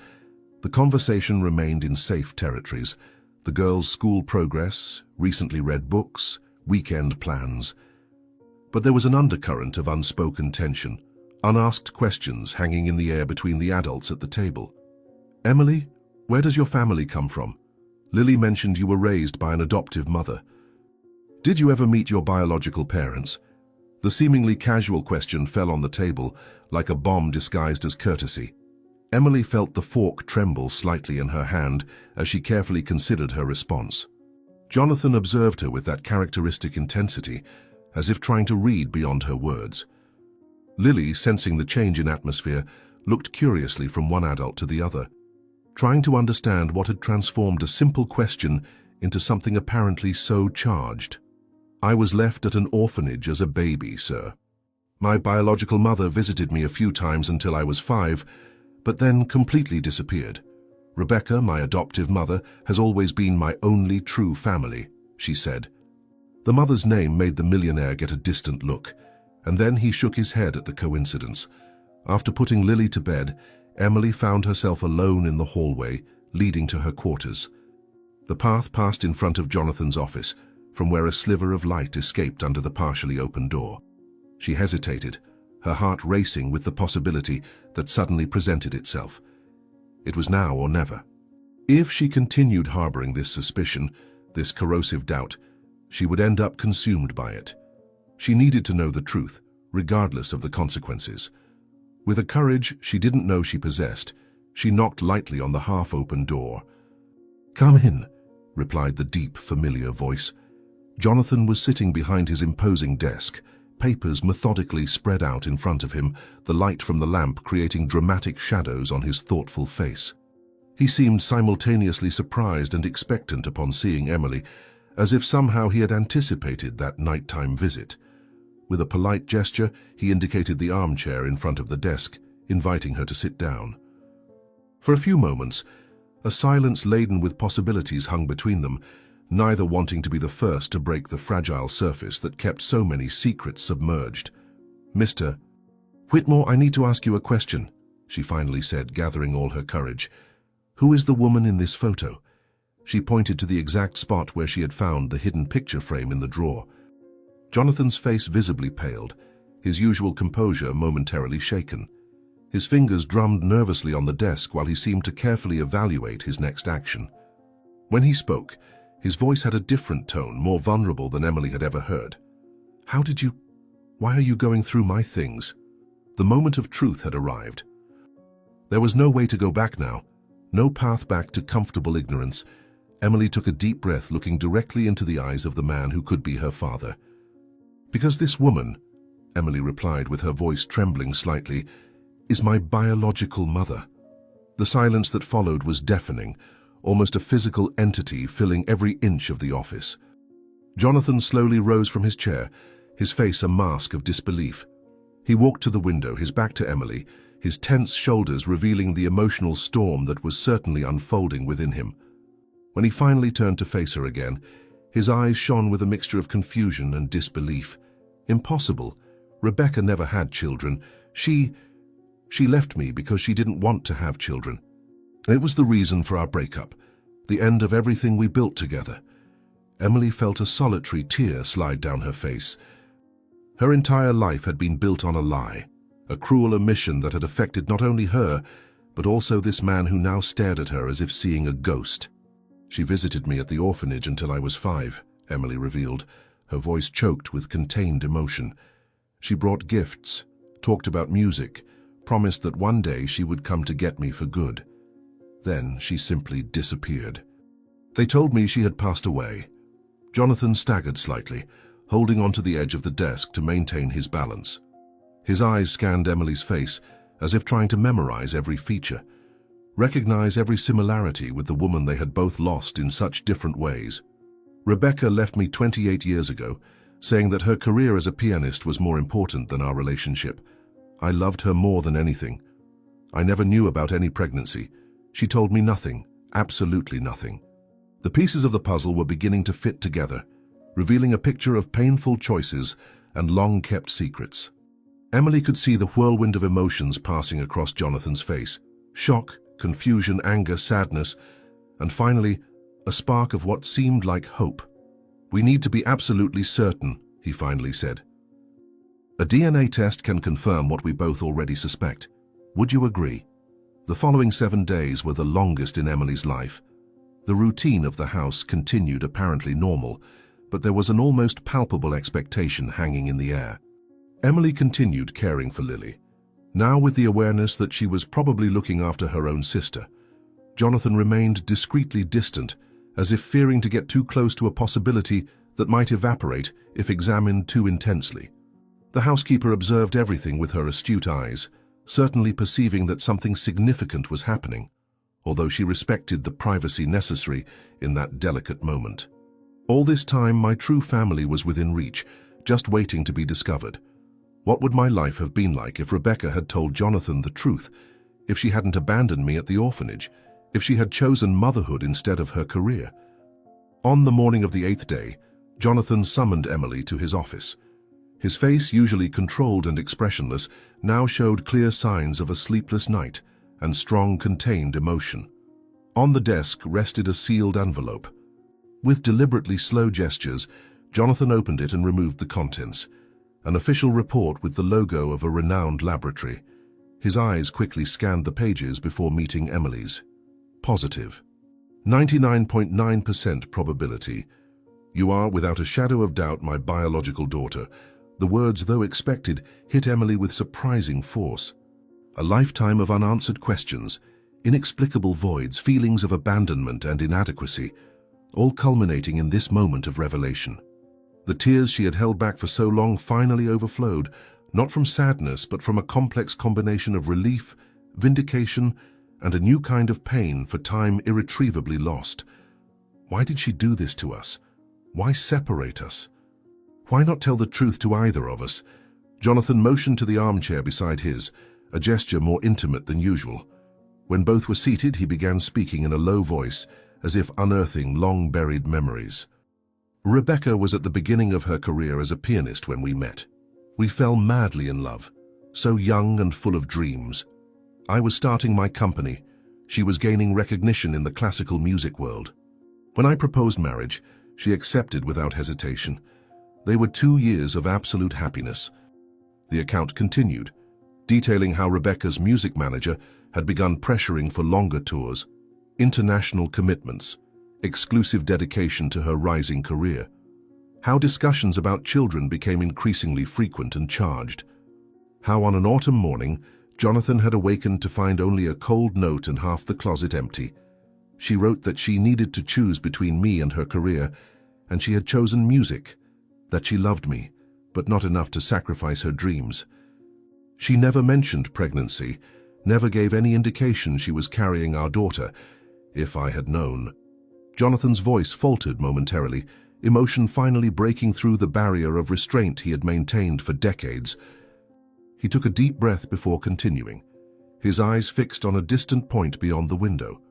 the conversation remained in safe territories: the girls' school progress, recently read books, weekend plans. But there was an undercurrent of unspoken tension, unasked questions hanging in the air between the adults at the table. "Emily, where does your family come from? Lily mentioned you were raised by an adoptive mother. Did you ever meet your biological parents?" The seemingly casual question fell on the table like a bomb disguised as courtesy. Emily felt the fork tremble slightly in her hand as she carefully considered her response. Jonathan observed her with that characteristic intensity, as if trying to read beyond her words. Lily, sensing the change in atmosphere, looked curiously from one adult to the other, trying to understand what had transformed a simple question into something apparently so charged. "I was left at an orphanage as a baby, sir. My biological mother visited me a few times until I was 5, but then completely disappeared. Rebecca, my adoptive mother, has always been my only true family," she said. The mother's name made the millionaire get a distant look, and then he shook his head at the coincidence. After putting Lily to bed, Emily found herself alone in the hallway leading to her quarters. The path passed in front of Jonathan's office, from where a sliver of light escaped under the partially open door. She hesitated, her heart racing with the possibility that suddenly presented itself. It was now or never. If she continued harboring this suspicion, this corrosive doubt, she would end up consumed by it. She needed to know the truth, regardless of the consequences. With a courage she didn't know she possessed, she knocked lightly on the half-open door. "Come in," replied the deep, familiar voice. Jonathan was sitting behind his imposing desk, papers methodically spread out in front of him, the light from the lamp creating dramatic shadows on his thoughtful face. He seemed simultaneously surprised and expectant upon seeing Emily, as if somehow he had anticipated that nighttime visit. With a polite gesture, he indicated the armchair in front of the desk, inviting her to sit down. For a few moments, a silence laden with possibilities hung between them, neither wanting to be the first to break the fragile surface that kept so many secrets submerged. "Mr. Whitmore, I need to ask you a question," she finally said, gathering all her courage. "Who is the woman in this photo?" She pointed to the exact spot where she had found the hidden picture frame in the drawer. Jonathan's face visibly paled, his usual composure momentarily shaken. His fingers drummed nervously on the desk while he seemed to carefully evaluate his next action. When he spoke, his voice had a different tone, more vulnerable than Emily had ever heard. Why are you going through my things?" The moment of truth had arrived. There was no way to go back now, no path back to comfortable ignorance. Emily took a deep breath, looking directly into the eyes of the man who could be her father. "Because this woman," Emily replied with her voice trembling slightly, "is my biological mother." The silence that followed was deafening, almost a physical entity filling every inch of the office. Jonathan slowly rose from his chair, his face a mask of disbelief. He walked to the window, his back to Emily, his tense shoulders revealing the emotional storm that was certainly unfolding within him. When he finally turned to face her again, his eyes shone with a mixture of confusion and disbelief. Impossible. Rebecca never had children. She left me because she didn't want to have children. It was the reason for our breakup, the end of everything we built together. Emily felt a solitary tear slide down her face. Her entire life had been built on a lie, a cruel omission that had affected not only her, but also this man who now stared at her as if seeing a ghost. "She visited me at the orphanage until I was 5, Emily revealed, her voice choked with contained emotion. She brought gifts, talked about music, promised that one day she would come to get me for good. Then she simply disappeared. They told me she had passed away." Jonathan staggered slightly, holding onto the edge of the desk to maintain his balance. His eyes scanned Emily's face, as if trying to memorize every feature, recognize every similarity with the woman they had both lost in such different ways. "Rebecca left me 28 years ago, saying that her career as a pianist was more important than our relationship. I loved her more than anything. I never knew about any pregnancy. She told me nothing, absolutely nothing." The pieces of the puzzle were beginning to fit together, revealing a picture of painful choices and long-kept secrets. Emily could see the whirlwind of emotions passing across Jonathan's face: shock, confusion, anger, sadness, and finally, a spark of what seemed like hope. "We need to be absolutely certain," he finally said. "A DNA test can confirm what we both already suspect. Would you agree?" The following 7 days were the longest in Emily's life. The routine of the house continued apparently normal, but there was an almost palpable expectation hanging in the air. Emily continued caring for Lily, now with the awareness that she was probably looking after her own sister. Jonathan remained discreetly distant, as if fearing to get too close to a possibility that might evaporate if examined too intensely. The housekeeper observed everything with her astute eyes, certainly perceiving that something significant was happening, although she respected the privacy necessary in that delicate moment. All this time, my true family was within reach, just waiting to be discovered. What would my life have been like if Rebecca had told Jonathan the truth, if she hadn't abandoned me at the orphanage, if she had chosen motherhood instead of her career? On the morning of the 8th day, Jonathan summoned Emily to his office. His face, usually controlled and expressionless, now showed clear signs of a sleepless night and strong contained emotion. On the desk rested a sealed envelope. With deliberately slow gestures, Jonathan opened it and removed the contents. An official report with the logo of a renowned laboratory. His eyes quickly scanned the pages before meeting Emily's. Positive. 99.9% probability. "You are, without a shadow of doubt, my biological daughter." The words, though expected, hit Emily with surprising force. A lifetime of unanswered questions, inexplicable voids, feelings of abandonment and inadequacy, all culminating in this moment of revelation. The tears she had held back for so long finally overflowed, not from sadness but from a complex combination of relief, vindication, and a new kind of pain for time irretrievably lost. Why did she do this to us? Why separate us? Why not tell the truth to either of us? Jonathan motioned to the armchair beside his, a gesture more intimate than usual. When both were seated, he began speaking in a low voice, as if unearthing long-buried memories. "Rebecca was at the beginning of her career as a pianist when we met. We fell madly in love, so young and full of dreams. I was starting my company. She was gaining recognition in the classical music world. When I proposed marriage, she accepted without hesitation. They were 2 years of absolute happiness." The account continued, detailing how Rebecca's music manager had begun pressuring for longer tours, international commitments, exclusive dedication to her rising career. How discussions about children became increasingly frequent and charged. How on an autumn morning, Jonathan had awakened to find only a cold note and half the closet empty. She wrote that she needed to choose between me and her career, and she had chosen music, that she loved me, but not enough to sacrifice her dreams. She never mentioned pregnancy, never gave any indication she was carrying our daughter, if I had known. Jonathan's voice faltered momentarily, emotion finally breaking through the barrier of restraint he had maintained for decades. He took a deep breath before continuing, his eyes fixed on a distant point beyond the window.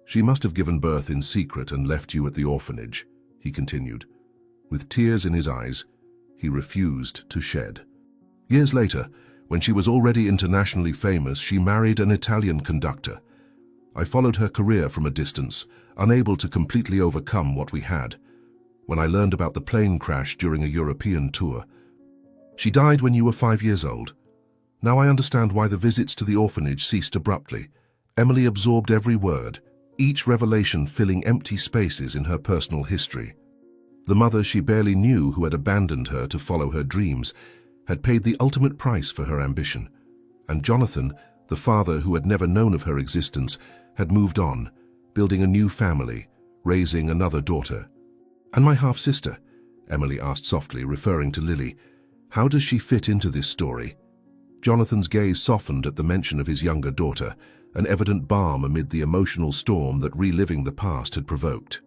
"She must have given birth in secret and left you at the orphanage," he continued. With tears in his eyes, he refused to shed. Years later, when she was already internationally famous, she married an Italian conductor. I followed her career from a distance, unable to completely overcome what we had. When I learned about the plane crash during a European tour, She died when you were 5 years old. Now I understand why the visits to the orphanage ceased abruptly. Emily absorbed every word, each revelation filling empty spaces in her personal history. The mother she barely knew, who had abandoned her to follow her dreams, had paid the ultimate price for her ambition. And Jonathan, the father who had never known of her existence, had moved on, building a new family, raising another daughter. "And my half-sister?" Emily asked softly, referring to Lily. "How does she fit into this story?" Jonathan's gaze softened at the mention of his younger daughter, an evident balm amid the emotional storm that reliving the past had provoked.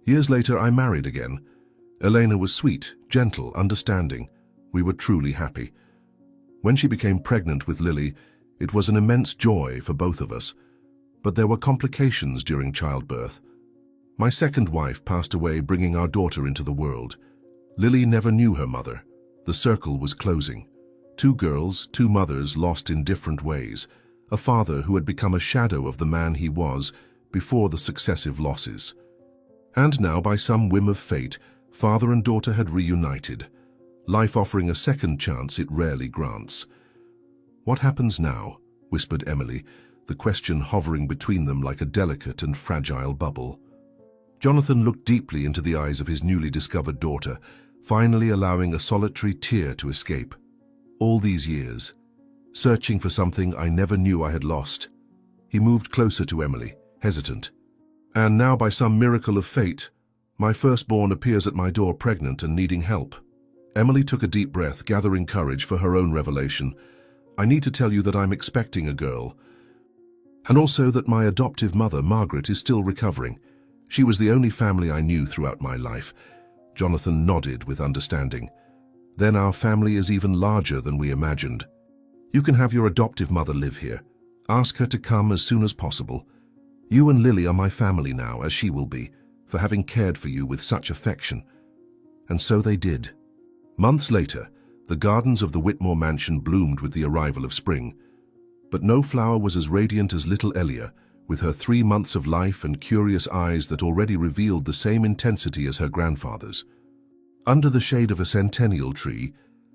"Years later, I married again. Elena was sweet, gentle, understanding. We were truly happy. When she became pregnant with Lily, it was an immense joy for both of us. But there were complications during childbirth. My second wife passed away, bringing our daughter into the world. Lily never knew her mother. The circle was closing. 2 girls, 2 mothers lost in different ways. A father who had become a shadow of the man he was before the successive losses. And now, by some whim of fate, father and daughter had reunited, life offering a second chance it rarely grants. "What happens now?" whispered Emily, the question hovering between them like a delicate and fragile bubble. Jonathan looked deeply into the eyes of his newly discovered daughter, finally allowing a solitary tear to escape. "All these years, searching for something I never knew I had lost." He moved closer to Emily, hesitant. "And now, by some miracle of fate, my firstborn appears at my door pregnant and needing help." Emily took a deep breath, gathering courage for her own revelation. "I need to tell you that I'm expecting a girl, and also that my adoptive mother, Margaret, is still recovering. She was the only family I knew throughout my life." Jonathan nodded with understanding. "Then our family is even larger than we imagined. You can have your adoptive mother live here. Ask her to come as soon as possible. You and Lily are my family now, as she will be, for having cared for you with such affection." And so they did. Months later, the gardens of the Whitmore mansion bloomed with the arrival of spring. But no flower was as radiant as little Elia, with her 3 months of life and curious eyes that already revealed the same intensity as her grandfather's. Under the shade of a centennial tree,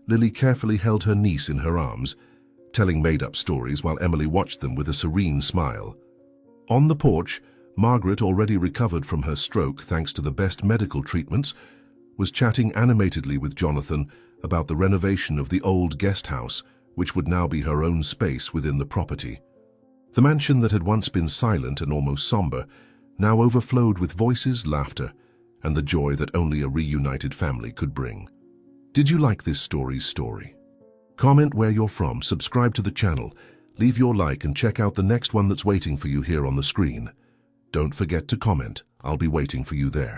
Lily carefully held her niece in her arms, telling made-up stories while Emily watched them with a serene smile. On the porch, Margaret, already recovered from her stroke thanks to the best medical treatments, was chatting animatedly with Jonathan about the renovation of the old guest house, which would now be her own space within the property. The mansion that had once been silent and almost somber now overflowed with voices, laughter, and the joy that only a reunited family could bring. Did you like this story? Comment where you're from, subscribe to the channel, leave your like, and check out the next one that's waiting for you here on the screen. Don't forget to comment. I'll be waiting for you there.